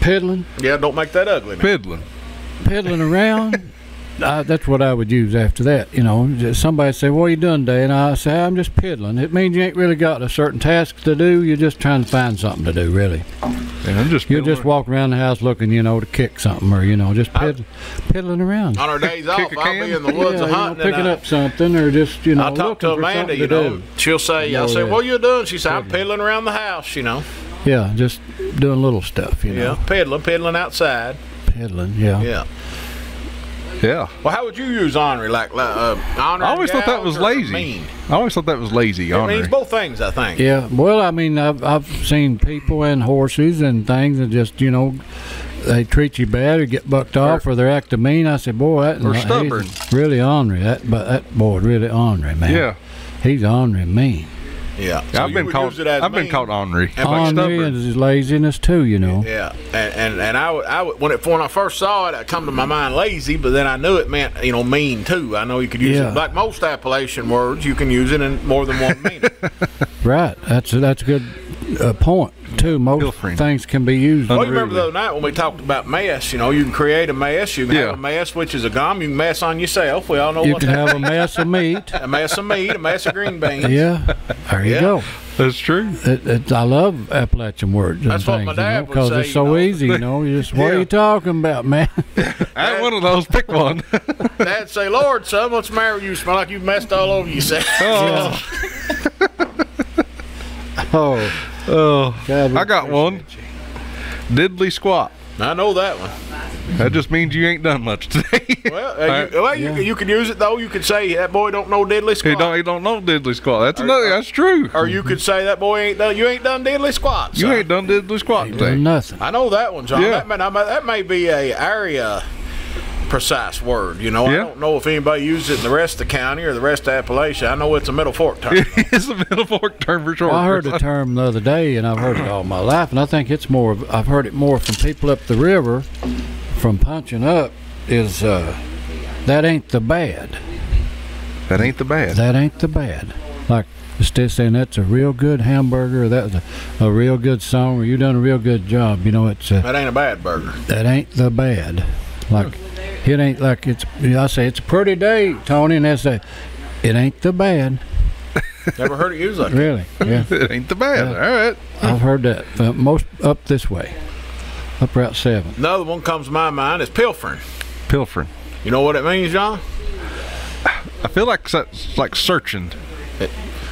Piddling. Yeah, don't make that ugly. Piddling around. That's what I would use after that. You know, somebody say, "What are you doing today?" And I say, "I'm just piddling." It means you ain't really got a certain task to do. You're just trying to find something to do, really. And you'll just walk around the house looking, you know, to kick something, or you know, just piddling around. On our days off, I'll be in the woods hunting, picking up something, or just you know. I talk to Amanda, you know. She'll say, "I say, what are you doing?" She said, "I'm piddling around the house," you know. Yeah, just doing little stuff, you know. Yeah, piddling outside. Piddling, yeah. Yeah. Well, how would you use ornery? Like ornery? I always thought that was lazy. Mean? I always thought that was lazy. It means both things, I think. Yeah. Well, I mean, I've seen people and horses and things that just, you know, they treat you bad or get bucked off or they're acting mean. I said, boy, or stubborn. Really ornery. That boy really ornery, man. Yeah. He's ornery mean. Yeah, so I've been called ornery. Ornery and his laziness too, you know. Yeah, and I would when I first saw it, it come to my mind lazy, but then I knew it meant, you know, mean too. I know you could use it like most Appalachian words. You can use it in more than one meaning. Right. That's a good point too. Most things can be used. Well, you remember the other night when we talked about mess? You know, you can create a mess. You can have a mess, which is a gum. You can mess on yourself. We all know you can have a mess of meat, a mess of green beans. Yeah, there you go. That's true. I love Appalachian words. That's what my dad would say. Because it's so easy, you know. You just, what are you talking about, man? I had one of those. Pick one. Dad say, "Lord, son, what's the matter with you? Smell like you've messed all over yourself." Oh, God, I got one. Diddly squat. I know that one. That just means you ain't done much today. You could use it though. You could say that boy don't know diddly squat. He don't know diddly squat. That's true. Or you could say that boy ain't done. You ain't done diddly squat. You ain't done diddly squat today. Nothing. I know that one, John. Yeah. That may be a area precise word. You know, I don't know if anybody uses it in the rest of the county or the rest of Appalachia. I know it's a Middle Fork term. It's a Middle Fork term for sure. Well, I heard the term the other day, and I've heard it all my life, and I think it's more. I've heard it more from people up the river, from punching up. Is that ain't the bad? That ain't the bad. That ain't the bad. Like instead of saying that's a real good hamburger, or that was a real good song, or you done a real good job. You know, it's that ain't a bad burger. That ain't the bad. Like. It ain't like it's. I say it's a pretty day, Tony, and they say it ain't the bad. Never heard it used like really? Yeah. It ain't the bad. Yeah. All right. I've heard that most up this way, up Route 7. Another one comes to my mind is pilfering. Pilfering. You know what it means, John? I feel like it's like searching.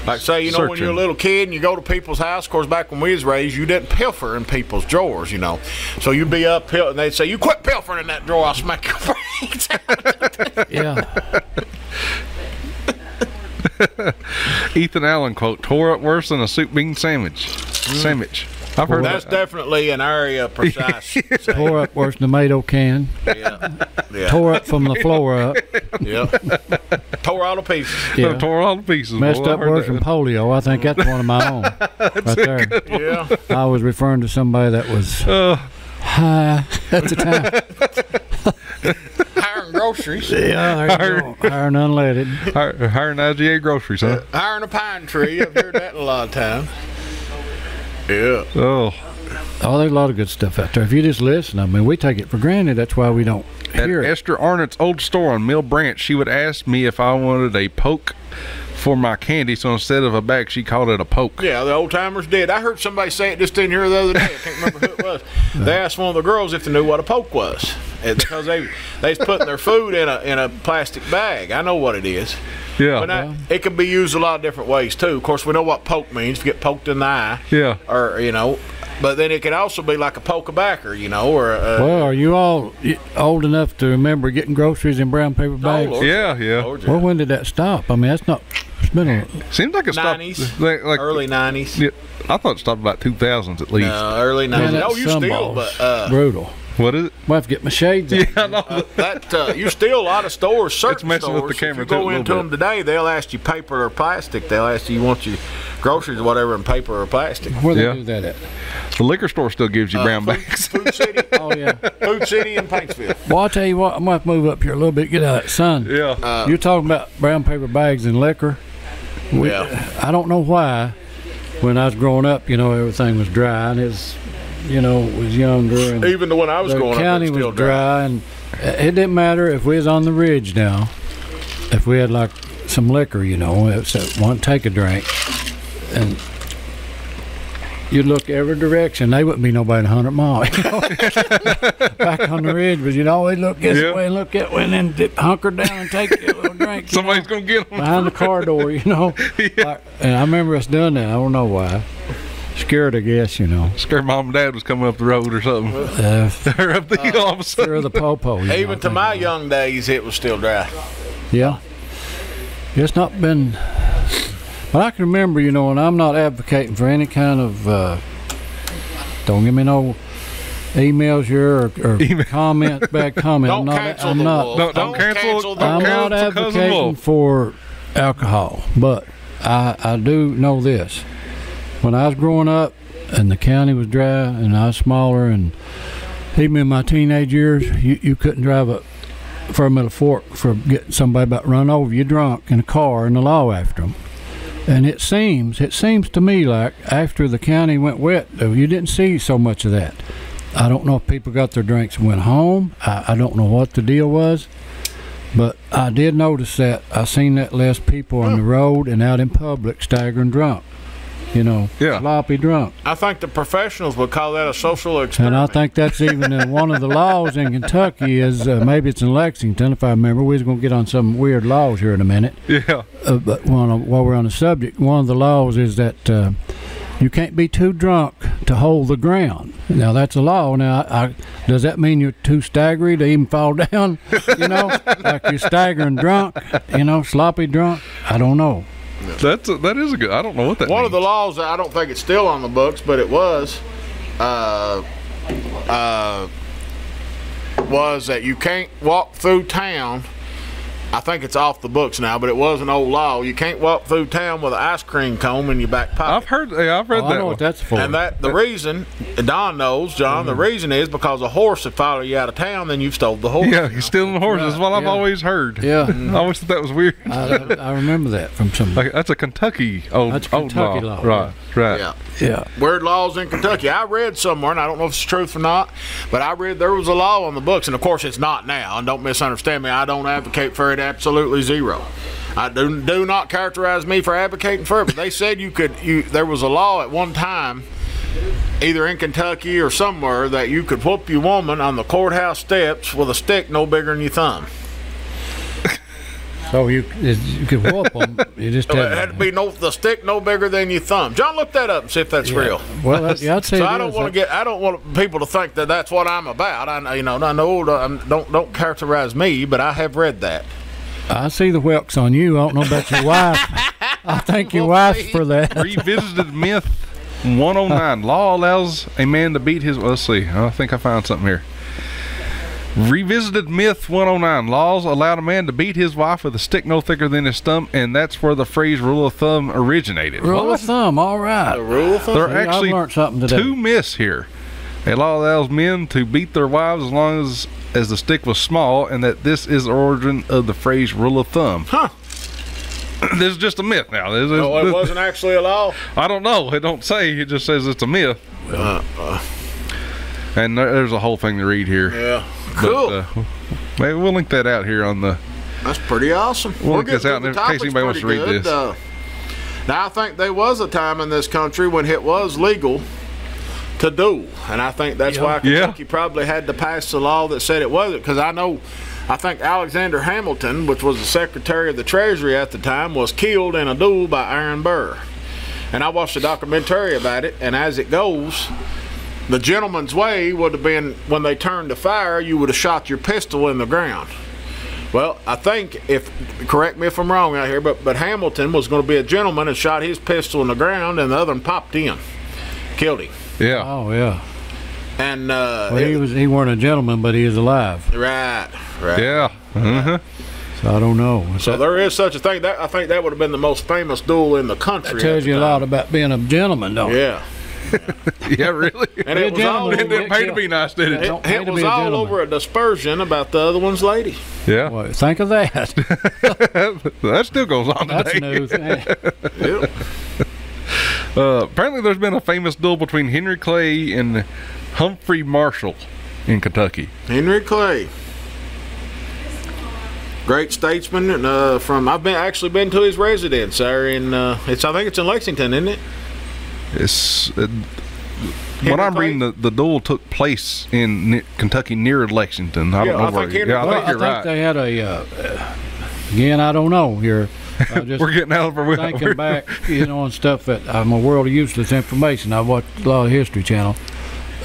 Like say, you know, when you're a little kid and you go to people's house, of course, back when we was raised, you didn't pilfer in people's drawers, you know. So you'd be up and they'd say, "You quit pilfering in that drawer, I'll smack your brains out." Yeah. Ethan Allen quote: "Tore up worse than a soup bean sandwich." Sandwich. I've heard that's definitely an area precise. Tore up worse than a tomato can. Yeah. Tore up from the floor up. Yeah. Tore all the pieces. Yeah. Tore all the pieces. Messed up worse than polio. I think that's one of my own. Right there. Yeah. I was referring to somebody that was high at the time. Higher than groceries. Yeah, there you go. Higher than unleaded. Higher than IGA groceries, huh? Higher than a pine tree. I've heard that a lot of times. Yeah. Oh, there's a lot of good stuff out there. If you just listen, I mean, we take it for granted. That's why we don't hear it. At Esther Arnott's old store on Mill Branch, she would ask me if I wanted a poke for my candy, so instead of a bag, she called it a poke. Yeah, the old timers did. I heard somebody say it just in here the other day. I can't remember who it was. They asked one of the girls if they knew what a poke was. It's because they was putting their food in a plastic bag. I know what it is. Yeah. But it could be used a lot of different ways too. Of course, we know what poke means. If you get poked in the eye. Yeah. Or you know. But then it could also be like a poke-a-backer, you know, or well, are you all old enough to remember getting groceries in brown paper bags? Oh, yeah. Well, when did that stop? I mean, that's not. It's been a. Seems like it stopped. 90s, like early 90s. Yeah, I thought it stopped about 2000s at least. No, early 90s. Man, you still, but brutal. What is it? I have to get my shades on. Yeah, no. You steal a lot of stores. Certain It's messing stores, with the camera if you too, go a into little them today, they'll ask you paper or plastic. They'll ask you want your groceries or whatever in paper or plastic. Where they do that at? The liquor store still gives you brown bags. Food City. Oh, yeah. Food City in Paintsville. Well, I'll tell you what, I'm going to have to move up here a little bit, get out of that sun. Yeah. You're talking about brown paper bags and liquor. I don't know why. When I was growing up, everything was dry, and was younger. And even when I was growing up, the county was dry, and it didn't matter if we was on the ridge now. If we had like some liquor, so one take a drink, and you'd look every direction. They wouldn't be nobody 100 miles. Back on the ridge, but always look this way and look that way, and then hunker down and take a little drink. Somebody's gonna get them behind the car door, And I remember us doing that. I don't know why. Scared, I guess, Scared mom and dad was coming up the road or something. They're up the hill all of a sudden. Scared the po-po. Even to my young days, it was still dry. Yeah. It's not been. But I can remember, and I'm not advocating for any kind of. Don't give me no emails here or comments, bad comments. Don't cancel the Wolf. Don't cancel. I'm not advocating for alcohol, but I do know this. When I was growing up and the county was dry and I was smaller, and even in my teenage years, you couldn't drive a fermented fork for getting somebody about run over you drunk in a car and the law after them. And it seems to me like after the county went wet, you didn't see so much of that. I don't know if people got their drinks and went home. I don't know what the deal was, but I did notice that I seen that less people on the road and out in public staggering drunk. Sloppy drunk. I think the professionals would call that a social experiment. And I think that's even in one of the laws in Kentucky is maybe it's in Lexington, if I remember. We're going to get on some weird laws here in a minute. Yeah. But while we're on the subject, one of the laws is that you can't be too drunk to hold the ground. Now, that's a law. Now, does that mean you're too staggery to even fall down? Like you're staggering drunk, sloppy drunk? I don't know. That is a good. I don't know what that means. One of the laws, I don't think it's still on the books, but it was that you can't walk through town. I think it's off the books now, but it was an old law. You can't walk through town with an ice cream cone in your back pocket. I've read that. I know what that's for. And the reason, Don knows, John, the reason is because a horse would follow you out of town, then you've stole the horse. Yeah, you're stealing the horse. That's what I've always heard. Yeah. I always thought that was weird. I remember that from somebody. That's a Kentucky old Kentucky law. law. Right. Yeah. Weird laws in Kentucky. I read somewhere, and I don't know if it's truth or not, but I read there was a law on the books, and of course it's not now. And don't misunderstand me. I don't advocate for it. Absolutely zero. I do not characterize me for advocating for it, but they said there was a law at one time, either in Kentucky or somewhere, that you could whoop your woman on the courthouse steps with a stick no bigger than your thumb. So you could whoop them. You just it had to be the stick no bigger than your thumb. John, look that up and see if that's real. Well, I'd say so I don't want people to think that that's what I'm about. I know. Don't characterize me, but I have read that. I see the whelks on you. I don't know about your wife. I think your wife's for that. Revisited myth 109. Law allows a man to beat his. Let's see. I think I found something here. Revisited myth 109. Laws allowed a man to beat his wife with a stick no thicker than his thumb, and that's where the phrase rule of thumb originated. Rule of thumb, all right. The rule of thumb? There are actually I've learned something today. 2 myths here. A law allows men to beat their wives as long as the stick was small, and that this is the origin of the phrase rule of thumb. Huh. This is just a myth now. It wasn't actually a law? I don't know. It don't say. It just says it's a myth. And there's a whole thing to read here. Yeah. Cool. But, maybe we'll link that out here on the. That's pretty awesome. We'll link this out in case anybody wants to read this. Now, I think there was a time in this country when it was legal to duel, and I think that's why Kentucky probably had to pass the law that said it wasn't. Because I think Alexander Hamilton, which was the Secretary of the Treasury at the time, was killed in a duel by Aaron Burr. And I watched a documentary about it, and as it goes, the gentleman's way would have been when they turned to fire, you would have shot your pistol in the ground. Well, I think, correct me if I'm wrong out here, but Hamilton was going to be a gentleman and shot his pistol in the ground, and the other one popped in, killed him. Yeah. Oh, yeah. And he weren't a gentleman, but he is alive. Right. Yeah. So I don't know. So there is such a thing. I think that would have been the most famous duel in the country. That tells you a lot about being a gentleman, don't it? Yeah. Yeah, really. And it was all it didn't pay to be nice, did it? It was all over a dispersion about the other one's lady. Yeah. Well, think of that. That still goes on That's today. news. Yep. Apparently, there's been a famous duel between Henry Clay and Humphrey Marshall in Kentucky. Henry Clay, great statesman. I've actually been to his residence there in. I think it's in Lexington, isn't it? It's when I'm reading the duel took place in Kentucky near Lexington. I don't know where. I think you're right. They had a. Again, I don't know here. We're getting out of our thinking back, on stuff that I'm a world of useless information. I watched a lot of History Channel.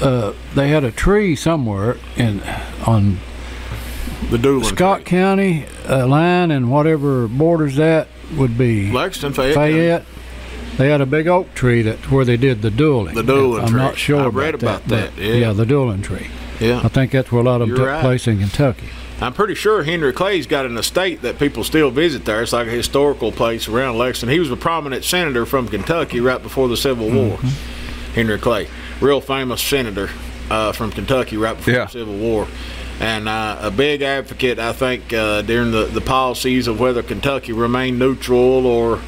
They had a tree somewhere on the dueling Scott County line and whatever borders that would be. Lexington, Fayette. They had a big oak tree that's where they did the dueling. The dueling tree. I'm not sure. I read about that. Yeah, the dueling tree. Yeah. I think that's where a lot of them took place in Kentucky. I'm pretty sure Henry Clay's got an estate that people still visit there. It's like a historical place around Lexington. He was a prominent senator from Kentucky right before the Civil War. Henry Clay, real famous senator from Kentucky right before the Civil War. And a big advocate, I think, during the policies of whether Kentucky remained neutral or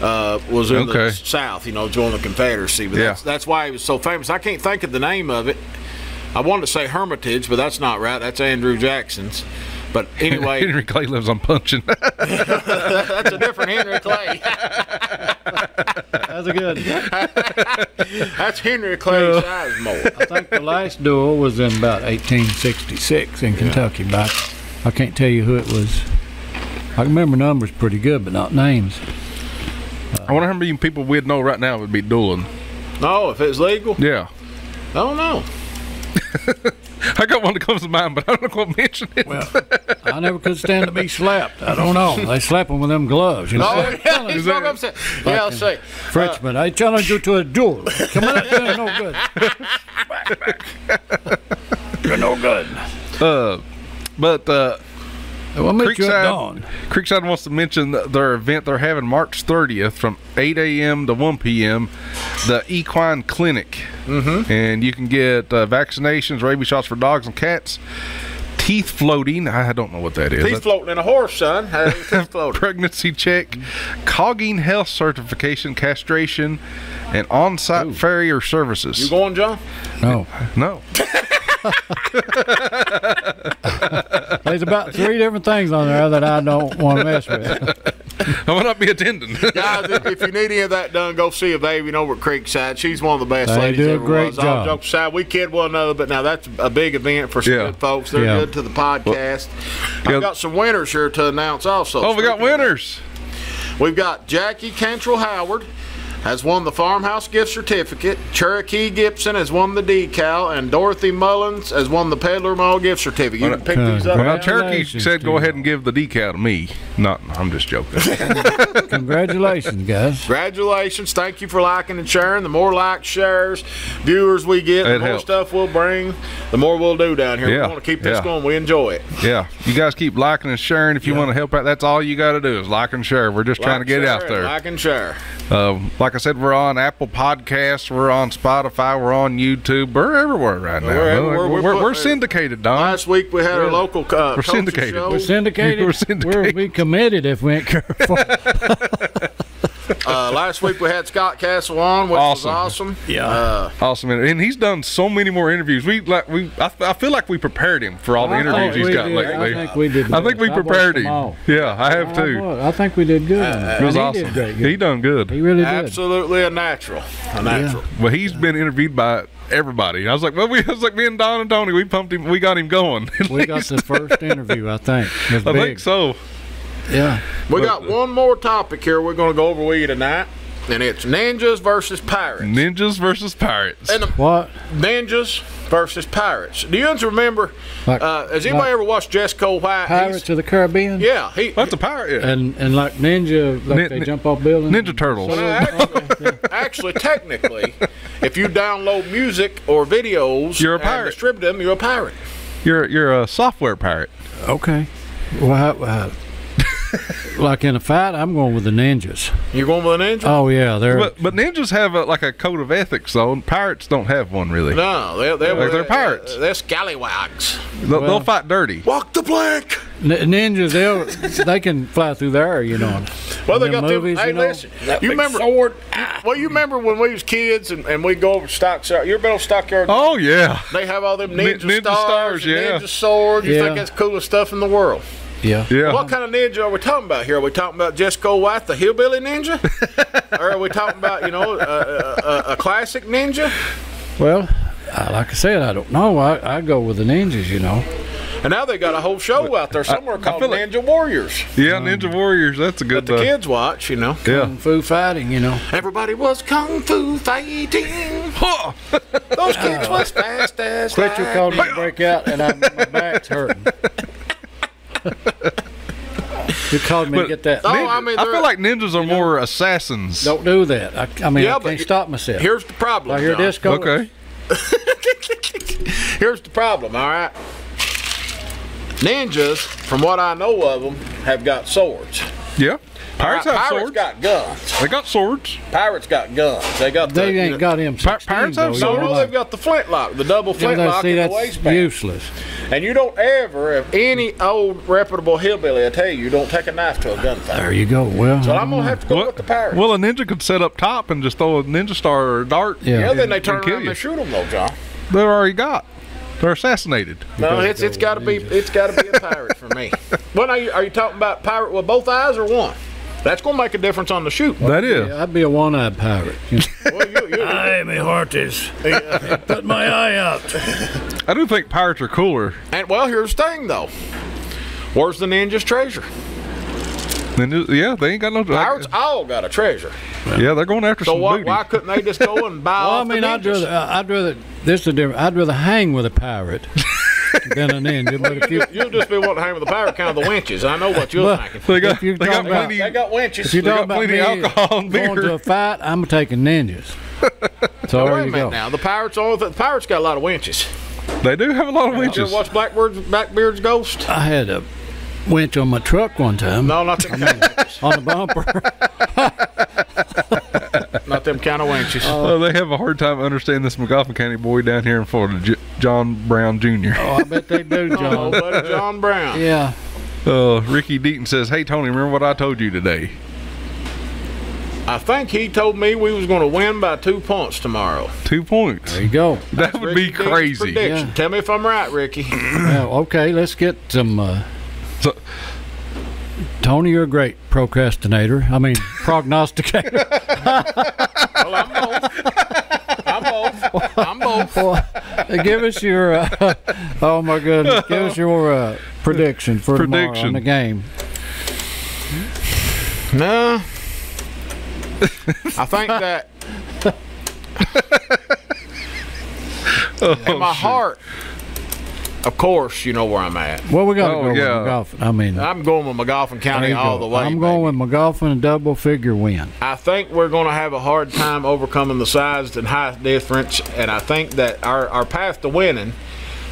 was in the South, joined the Confederacy. But that's why he was so famous. I can't think of the name of it. I wanted to say Hermitage, but that's not right. That's Andrew Jackson's. But anyway, Henry Clay lives on Puncheon. That's a different Henry Clay. That's a good. That's Henry Clay Sizemore. I think the last duel was in about 1866 in Kentucky. But I can't tell you who it was. I can remember numbers pretty good, but not names. I wonder how many people we'd know right now would be dueling. No, if it's legal? Yeah. I don't know. I got one that comes to mind, but I don't know what to mention it. Well, I never could stand to be slapped. I don't know. They slap them with them gloves. Oh, yeah, he's so upset. Yeah, I'll say. Frenchman, I challenge you to a duel. Come on, you're no good. You're no good. We'll meet you at dawn. Creekside wants to mention their event they're having March 30th from 8 a.m. to 1 p.m. The Equine Clinic. And you can get vaccinations, rabies shots for dogs and cats, teeth floating. I don't know what that is. Teeth floating in a horse, son. Teeth floating. Pregnancy check, cogging health certification, castration, and on-site farrier services. You going, John? No. There's about 3 different things on there that I don't want to mess with. I will not be attending. Guys, if you need any of that done, go see a baby over at Creekside. She's one of the best ladies do a ever great was. job. All jokes aside, we kid one another, but now that's a big event for some good folks. They're good to the podcast. I've got some winners here to announce also. Oh, we got winners. We've got Jackie Cantrell Howard has won the farmhouse gift certificate. Cherokee Gibson has won the decal, and Dorothy Mullins has won the Peddler Mall gift certificate. You can pick these up. Well, Cherokee said go ahead and give the decal to me. I'm just joking. Congratulations, guys. Congratulations. Thank you for liking and sharing. The more likes, shares, viewers we get, the more stuff we'll bring, the more we'll do down here. We want to keep this going. We enjoy it. Yeah. You guys keep liking and sharing. If you want to help out, that's all you got to do is like and share. We're just trying to get it out there. Like and share. Like I said, we're on Apple Podcasts, we're on Spotify, we're on YouTube, we're everywhere right now. We're syndicated, Don. Last week we had our local we're syndicated. Show. We're syndicated. We'll be committed if we ain't careful. Last week we had Scott Castle on, which was awesome. Yeah, awesome, and he's done so many more interviews. I feel like we prepared him for all the interviews he's got lately. I think we did. I think we prepared him. Yeah, I have too. I think we did good. It was awesome. He done good. He really did. Absolutely a natural. Yeah. Well, he's been interviewed by everybody. I was like, me and Don and Tony, we pumped him. We got him going. We got the first interview, I think. I think so. Yeah. We got one more topic here we're going to go over with you tonight. and it's ninjas versus pirates. Ninjas versus pirates. And What? ninjas versus pirates. Do you remember? Like- has anybody ever watched Jessica White? Pirates of the Caribbean? Yeah, That's a pirate. Yeah. And like ninja, like they jump off buildings? Ninja Turtles. Actually, technically, if you download music or videos You're a and pirate. distribute them, you're a pirate. You're a software pirate. Okay. Well, like in a fight, I'm going with the ninjas. You're going with a ninja? Oh, yeah. But ninjas have like a code of ethics, though. And pirates don't have one, really. No, they're pirates. They're scallywags. They'll fight dirty. Walk the plank. Ninjas, they can fly through the air, you know. Well, they In got movies, them. Hey, you know, listen. that You big remember? sword. Well, you remember when we was kids and we go over to Stockyard? You ever been on Stockyard? Oh, yeah. They have all them ninja stars, stars, and yeah. ninja swords. You Yeah. think that's the coolest stuff in the world? Yeah. Yeah. What kind of ninja are we talking about here? Are we talking about Jessica White, the hillbilly ninja? Or are we talking about, a classic ninja? Well, like I said, I don't know. I go with the ninjas, you know. And now they got a whole show out there somewhere called feel like- Ninja Warriors Yeah, Ninja Warriors. That's a good that the kids watch, Yeah. Kung fu fighting, you know. Everybody was kung fu fighting. Huh. Those kids was fast as Quit your lightning. called me to break out, and my back's hurting. You called me to get that. Oh, I feel like ninjas are more assassins. Don't do that. I mean, Yeah, I but can't stop myself. Here's the problem, I hear John. this go. Okay. Here's the problem, all right? Ninjas, from what I know of them, have got swords. Yeah. Pirates All right, have pirates swords. got guns. They got swords. Pirates got guns. They got. They ain't got him. Pirates have No, no, they've got the flintlock, the double flintlock See, in the that's waistband. useless. And you don't ever, if any old reputable hillbilly, I tell you, don't take a knife to a gunfight. There you go. Well, So I'm gonna have to go with the pirates. Well, a ninja could set up top and just throw a ninja star or a dart. yeah, then they and turn kill around and you. they shoot them though, John. They're already got. They're assassinated. No, it's got to be a pirate for me. Well, are you talking about pirate with both eyes or one? That's gonna make a difference on the shoot. That is. yeah, I'd be a one-eyed pirate. You know. Well, Aye, my heart is. Put my eye out. I do think pirates are cooler. and well, here's the thing though. Where's the ninja's treasure? Ninjas, yeah, they ain't got no. Pirates all got a treasure. Yeah, they're going after So some booty. why couldn't they just go and buy Well, I off mean, the I'd ninjas? rather. This is different. I'd rather hang with a pirate than a ninja. But if you You'll just be wanting to hang with the pirate, kind of the winches. I know what you're Well, thinking. They got, If you're they got talking about- plenty. They got winches. if you're got talking about plenty me of alcohol and going beer. to a fight, I'm taking ninjas. So Wait there a you minute go. now. The pirates got a lot of winches. They do have a lot of Did you winches. watch Blackbeard's Ghost? I had a winch on my truck one time No, not them kind of winches. on the bumper. Not them kind of winches. They have a hard time understanding this Magoffin County boy down here in Florida, John Brown Jr. Oh, I bet they do, Oh, John. buddy John Brown. Yeah. Ricky Deaton says, "Hey Tony, remember what I told you today?" I think he told me we was going to win by 2 points tomorrow. 2 points. There you go. That would be Ricky Dean's crazy. prediction. Yeah. Tell me if I'm right, Ricky. Well, okay, let's get some. So, Tony, you're a great procrastinator. I mean, prognosticator. Well, I'm both. Well, give us your. Oh my goodness! Give us your prediction for tomorrow on Prediction. the game. No. I think that in my heart, of course, you know where I'm at. Well, we got to Oh, go yeah. with Magoffin. I mean, I'm going with Magoffin there County you all go. the way. I'm going baby. with Magoffin, a double figure win. I think we're going to have a hard time overcoming the size and height difference, and I think that our path to winning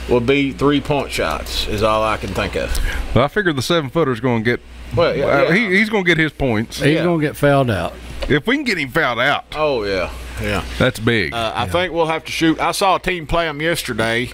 will be 3-point shots. Is all I can think of. well, I figured the 7-footer's going to get. Well, yeah. He's going to get his points. He's Yeah. going to get fouled out. If we can get him fouled out, Oh yeah, yeah. that's big. I think we'll have to shoot. I saw a team play them yesterday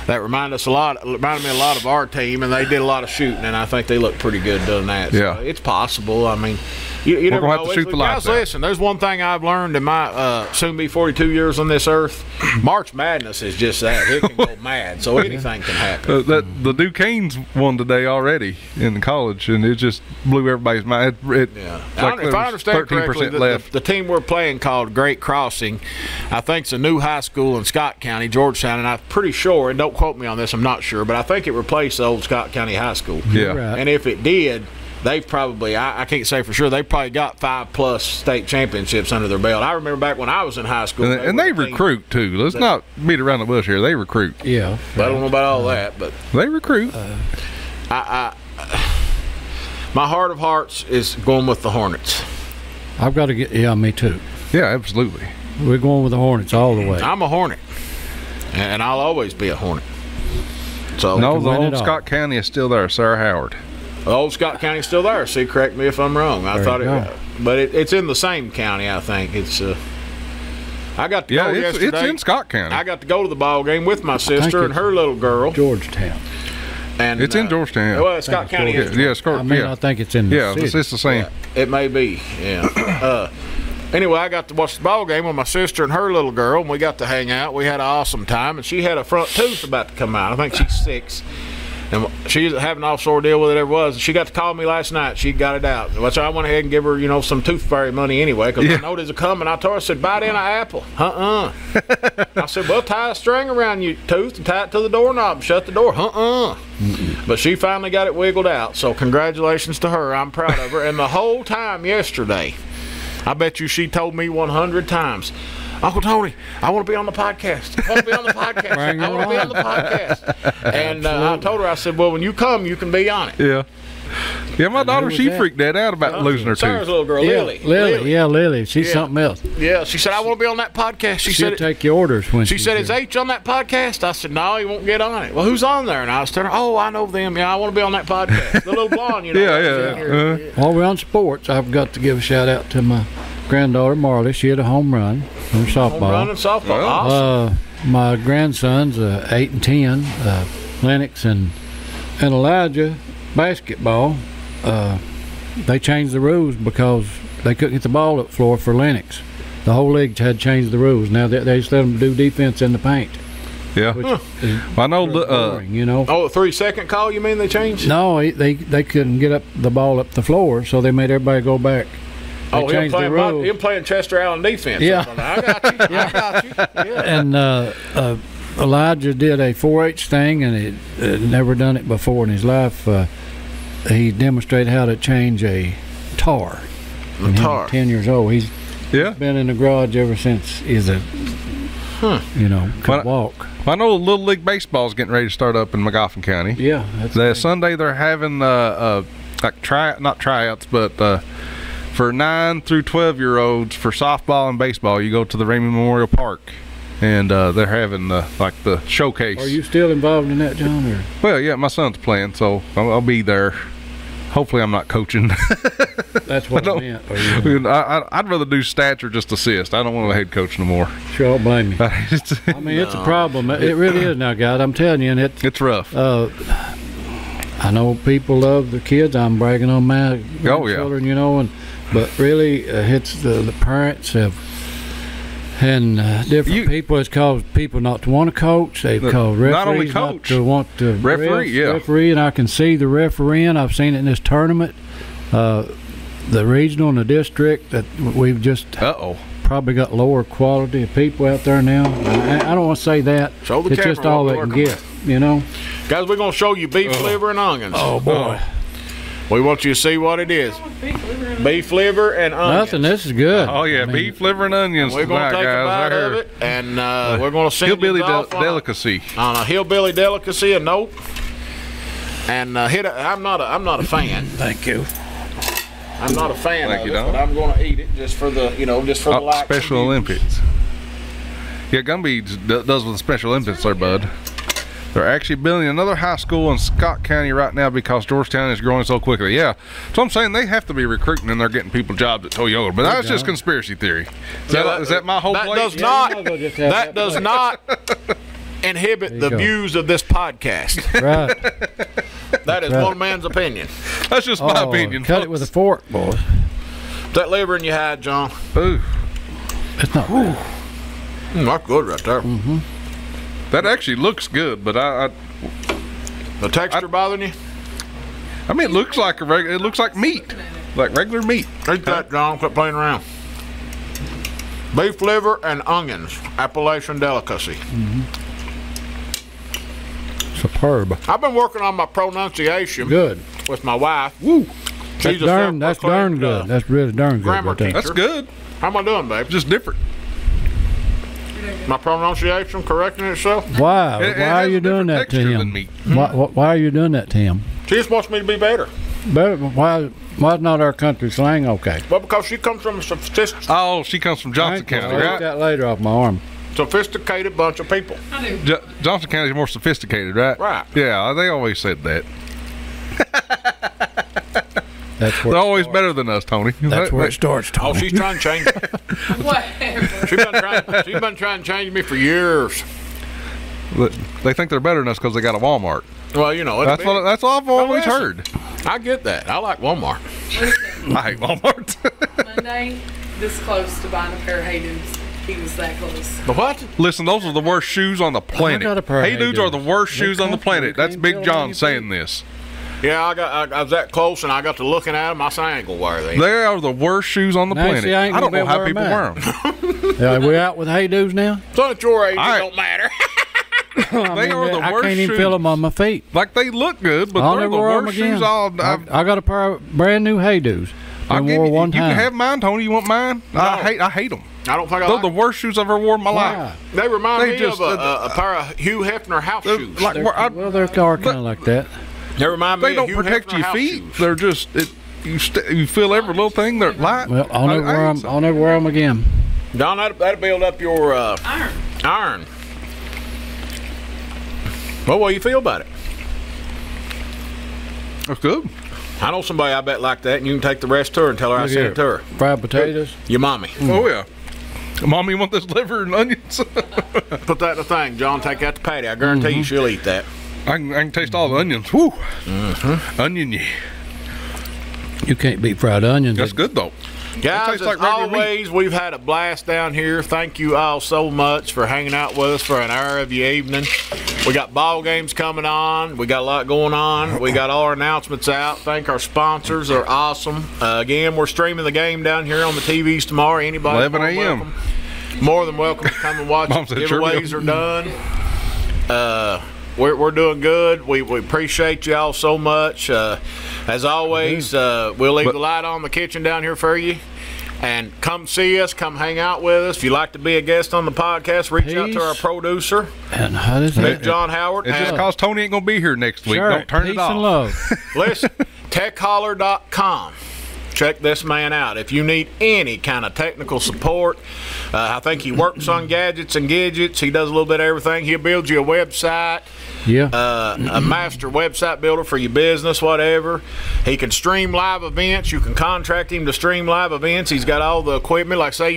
that reminded me a lot of our team, and they did a lot of shooting, and I think they look pretty good doing that. Yeah. So it's possible. I mean, you never gonna have know. to shoot the lights Guys, out. listen, there's one thing I've learned in my soon be 42 years on this earth. March Madness is just that. It can go mad, so anything can happen. the Duquesnes won today already in college, and it just blew everybody's mind. Yeah. Like If I understand correctly, 13% left. the team we're playing called Great Crossing, I think it's a new high school in Scott County, Georgetown, and I'm pretty sure, and don't quote me on this, I'm not sure, but I think it replaced the old Scott County High School. Yeah. Right. And if it did, they probably, I can't say for sure, they probably got 5+ state championships under their belt. I remember back when I was in high school. And they recruit, too. Let's not beat around the bush here. They recruit. Yeah. But I don't know about all that, but. They recruit. My heart of hearts is going with the Hornets. I've got to get, me too. Yeah, absolutely. We're going with the Hornets all the way. I'm a Hornet, and I'll always be a Hornet. So no, the old Scott County is still there, Sarah Howard. The old Scott County is still there. See, correct me if I'm wrong. I thought but it's in the same county. I think it's. I got to go yesterday. It's in Scott County. I got to go to the ball game with my sister and her little girl. Georgetown. And it's in Georgetown. Well, Scott County is. Yeah, Scott. I think it's in the city. It's the same. Yeah, it may be. Yeah. Anyway, I got to watch the ball game with my sister and her little girl, and we got to hang out. We had an awesome time, and she had a front tooth about to come out. I think she's 6. And she was having an off-sore deal with it, ever was. She got to call me last night. She got it out. So I went ahead and give her, some tooth fairy money anyway, because I know there's a coming. I told her, I said, bite in an apple. I said, well, tie a string around your tooth and tie it to the doorknob and shut the door. But she finally got it wiggled out. So congratulations to her. I'm proud of her. And the whole time yesterday, I bet you she told me 100 times, Uncle Tony, I want to be on the podcast. I want to be on the podcast. I want to be on the podcast. And I told her, I said, well, when you come, you can be on it. Yeah. Yeah, my daughter, she freaked that out about losing her Sarah's tooth. Little girl, Lily. Lily. She's something else. Yeah, she said, I want to be on that podcast. She'll take your orders when she said, is H on that podcast? I said, no, he won't get on it. Well, who's on there? And I was telling her, oh, I know them. Yeah, I want to be on that podcast. The little blonde, Yeah. While we're on sports, I've got to give a shout out to my granddaughter Marley. She had a home run in softball. Home run in softball. Awesome. My grandsons, 8 and 10, Lennox and Elijah, basketball. They changed the rules because they couldn't get the ball up the floor for Lennox. The whole league had changed the rules. Now they just let them do defense in the paint. Yeah. Well, I know. Boring, Oh, a 3-second call, you mean they changed? No, they couldn't get the ball up the floor, so they made everybody go back. Him playing Chester Allen defense. Yeah. I got you. I got you. Yeah. And Elijah did a 4-H thing, and he never done it before in his life. He demonstrated how to change a tar. A tar. 10 years old. He's been in the garage ever since he's could walk. I know Little League Baseball is getting ready to start up in Magoffin County. Yeah. Sunday they're having not tryouts, but for 9 through 12-year-olds for softball and baseball, you go to the Raymond Memorial Park, and they're having the showcase. Are you still involved in that, John? Or? Well, yeah, my son's playing, so I'll be there. Hopefully, I'm not coaching. That's what I meant. I'd rather do stats or just assist. I don't want to head coach no more. Sure, I don't blame you. I mean, it's a problem. It really is now, guys. I'm telling you, and it's rough. I know people love their kids. I'm bragging on my children, but really, it's the parents and different people. It's caused people not to want to coach. They've caused referees not only coach, not to want to referee. And I can see the refereeing. I've seen it in this tournament. The regional and the district, that we've just probably got lower quality of people out there now. I don't want to say that. It's just all they can get, Guys, we're going to show you beef liver and onions. Oh, boy. We want you to see what it is. Beef liver and onions. Nothing. This is good. Oh, yeah. Beef liver and onions. We're going to take a bite of it, and we're going to send hillbilly delicacy. On a hillbilly delicacy, a note. And I'm not a fan. Thank you. I'm not a fan of it, but I'm going to eat it just for the, the likes. Special Olympics. Yeah, Gumby does with the Special Olympics there, bud. They're actually building another high school in Scott County right now because Georgetown is growing so quickly. Yeah, so I'm saying they have to be recruiting and they're getting people jobs at Toyota. But that's just conspiracy theory. Is that my whole place? That does not inhibit the views of this podcast. Right. That is one man's opinion. That's just my opinion. Cut it with a fork, boys. That liver in your hide, John. Ooh. It's not bad. That's good right there. Mm-hmm. That actually looks good, but the texture bothering you? I mean, it looks like it looks like meat, like regular meat. Eat that, John. Quit playing around. Beef liver and onions, Appalachian delicacy. Mm-hmm. Superb. I've been working on my pronunciation. Good. With my wife. Woo. That's darn good. That's really darn good. Grammar teacher. That's good. How am I doing, babe? Just different. My pronunciation correcting itself? Why? Why are you doing that to him? Why are you doing that to him? She just wants me to be better. But why's not our country slang okay? Well, because she comes from a sophisticated. Oh, she comes from Johnson County, I'll right? get that later off my arm. Sophisticated bunch of people. Johnson County is more sophisticated, right? Right. Yeah, they always said that. They're always better than us, Tony. That's where it starts, Tony. Oh, she's trying to change me. Whatever. She's been trying to change me for years. They think they're better than us because they got a Walmart. Well, you know. That's what I've always heard. I get that. I like Walmart. Listen, I hate Walmart. Monday, this close to buying a pair of Hayden's. He was that close. The what? Listen, those are the worst shoes on the planet. got a pair of Hey dudes are the worst They shoes on the planet. That's comfortable. Big Can't feel John anything. saying this. Yeah, I was that close, and I got to looking at them. I said, I ain't gonna wear these. They are the worst shoes on the Now, planet. see, I ain't I don't gonna know how be people wearing wear them. Are we out with hay do's now? So at your age, All right. it don't matter. They are the I worst can't even shoes. feel them on my feet. Like they look good, but I'll they're the never wear them worst again. shoes all. I got a pair of brand new hay do's. I I'll give wore you. one You time. can have mine, Tony. You want mine? No. I hate them. I don't think I They're like the worst shoes I've ever worn in my Why? life. They remind They me just, of a pair of Hugh Hefner house They're shoes. like Well, they're kind of like that. They remind me they of don't Hugh protect Hefner your house feet. shoes. They're just you feel every little thing. They're light. Well, I'll never wear them. I'll never wear them again. Don, that'll build up your Iron. Well, what do you feel about it? That's good. I know somebody I bet like that, and you can take the rest to her and tell her I Look sent here. it to her. Fried potatoes. Your mommy. Oh yeah. Mom, you want this liver and onions? Put that in the thing, John. Take that to Patty. I guarantee you she'll eat that. I can taste all the onions. Woo. Onion-y. You can't beat fried onions. That's good though. Guys, tastes as like regular meat. always, we've had a blast down here. Thank you all so much for hanging out with us for an hour of your evening. We got ball games coming on. We got a lot going on. We got all our announcements out. Thank our sponsors. They're awesome. Again, we're streaming the game down here on the TVs tomorrow. Anybody 11 a.m. More than welcome to come and watch Mom it. said, Giveaways sure are done. We're doing good. We appreciate y'all so much. As always, we'll leave the light on in the kitchen down here for you. And come see us. Come hang out with us. If you'd like to be a guest on the podcast, reach out to our producer, And how does that? Bigjohn Howard. It's just And cause Tony ain't gonna be here next week. Sure. Don't turn Peace it off. and love. listen, techholler.com. Check this man out. If you need any kind of technical support, I think he works on gadgets and gadgets. He does a little bit of everything. He'll build you a website. Yeah. A master website builder for your business, whatever. He can stream live events. You can contract him to stream live events. He's got all the equipment. Like, say,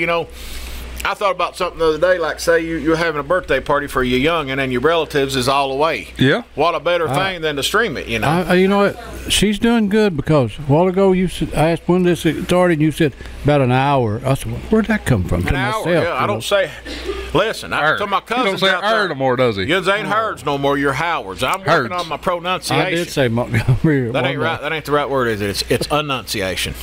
I thought about something the other day, like, say you're having a birthday party for your youngin' and your relatives is all away. Yeah. What a better thing than to stream it, You know what? She's doing good because a while ago I asked when this started and you said about an hour. I said, well, where'd that come from? An hour, yeah. I don't say. Listen, I told my He cousins don't say out there. "er" no more, does he? Yous ain't herds no more. You're Howards. I'm working Herds. on my pronunciation. I did say Montgomery. That ain't right. That ain't the right word, is it? It's enunciation.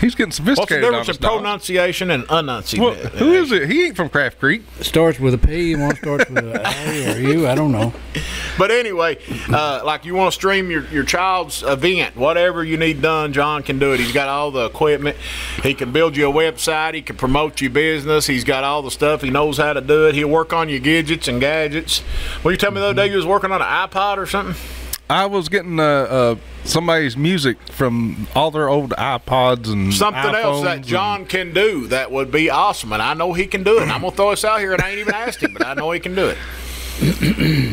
He's getting What's the sophisticated difference on in this dog. pronunciation and enunciation? Well, who is it? He ain't from Craft Creek. Starts with a P, one starts with a A or U. I don't know. But anyway, like you want to stream your child's event, whatever you need done, John can do it. He's got all the equipment. He can build you a website. He can promote your business. He's got all the stuff. He knows how to do it. He'll work on your gadgets and gadgets. Well, you tell me the other day you was working on an iPod or something? I was getting somebody's music from all their old iPods and Something else iPhones that John can do that would be awesome, and I know he can do it. I'm going to throw this out here, and I ain't even asked him, but I know he can do it.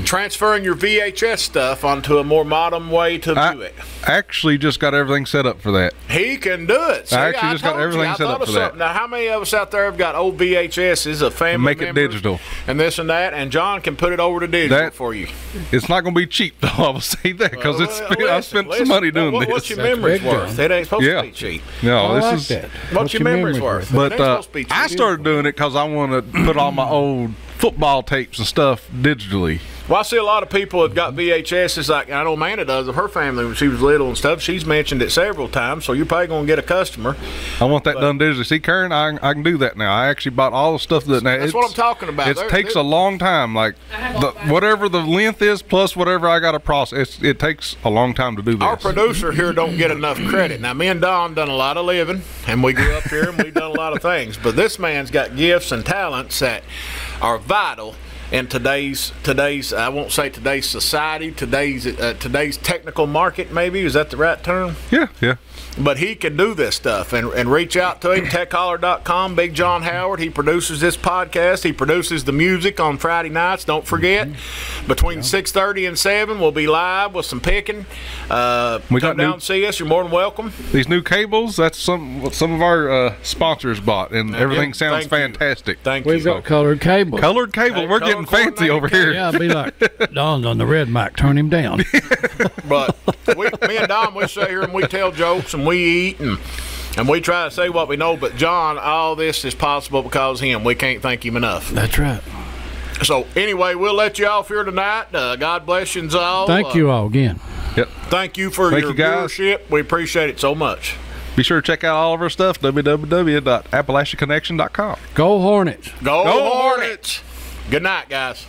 Transferring your VHS stuff onto a more modern way to view it. Actually just got everything set up for that. He can do it. See, I actually just got told you, everything I set thought up of for that. something. Now, how many of us out there have got old VHSs of family Make it members digital. and this and that, and John can put it over to digital for you. It's not going to be cheap, though. I will say that because I spent some money doing What's this. your memory's That's worth? It ain't supposed Yeah. to be cheap. No, I this like is. that. What's your memory's worth? But It ain't supposed to be cheap. I started doing it because I want to put all my old football tapes and stuff digitally. Well, I see a lot of people that got VHSs, like I know Amanda does of her family when she was little and stuff. She's mentioned it several times, so you're probably going to get a customer. I want that done digitally. See, Karen, I can do that now. I actually bought all the stuff that. That's what I'm talking about. It takes a long time. Like whatever the length is plus whatever I got to process, it takes a long time to do this. Our producer here don't get enough credit. Now, me and Don done a lot of living, and we grew up here, and we've done a lot of things. But this man's got gifts and talents that are vital in today's I won't say today's society, today's technical market, maybe, is that the right term? Yeah. But he can do this stuff, and reach out to him, techholler.com. Bigjohn Howard, he produces this podcast. He produces the music on Friday nights. Don't forget, between 6:30 and 7, we'll be live with some picking. Come down and see us. You're more than welcome. These new cables, that's some of our sponsors bought, and everything sounds fantastic. Thank you. We've got colored cable. Colored cable. We're getting fancy over here. Yeah, I'll be like, Don's on the red mic. Turn him down. But me and Don, we sit here and we tell jokes and we eat and we try to say what we know. But John, all this is possible because of him. We can't thank him enough. That's right. So anyway, we'll let you off here tonight. God bless you all. Thank you all again. Yep. Thank you for your viewership. We appreciate it so much. Be sure to check out all of our stuff, www.appalachiaconnection.com. Go Hornets. Go Hornets. Good night, guys.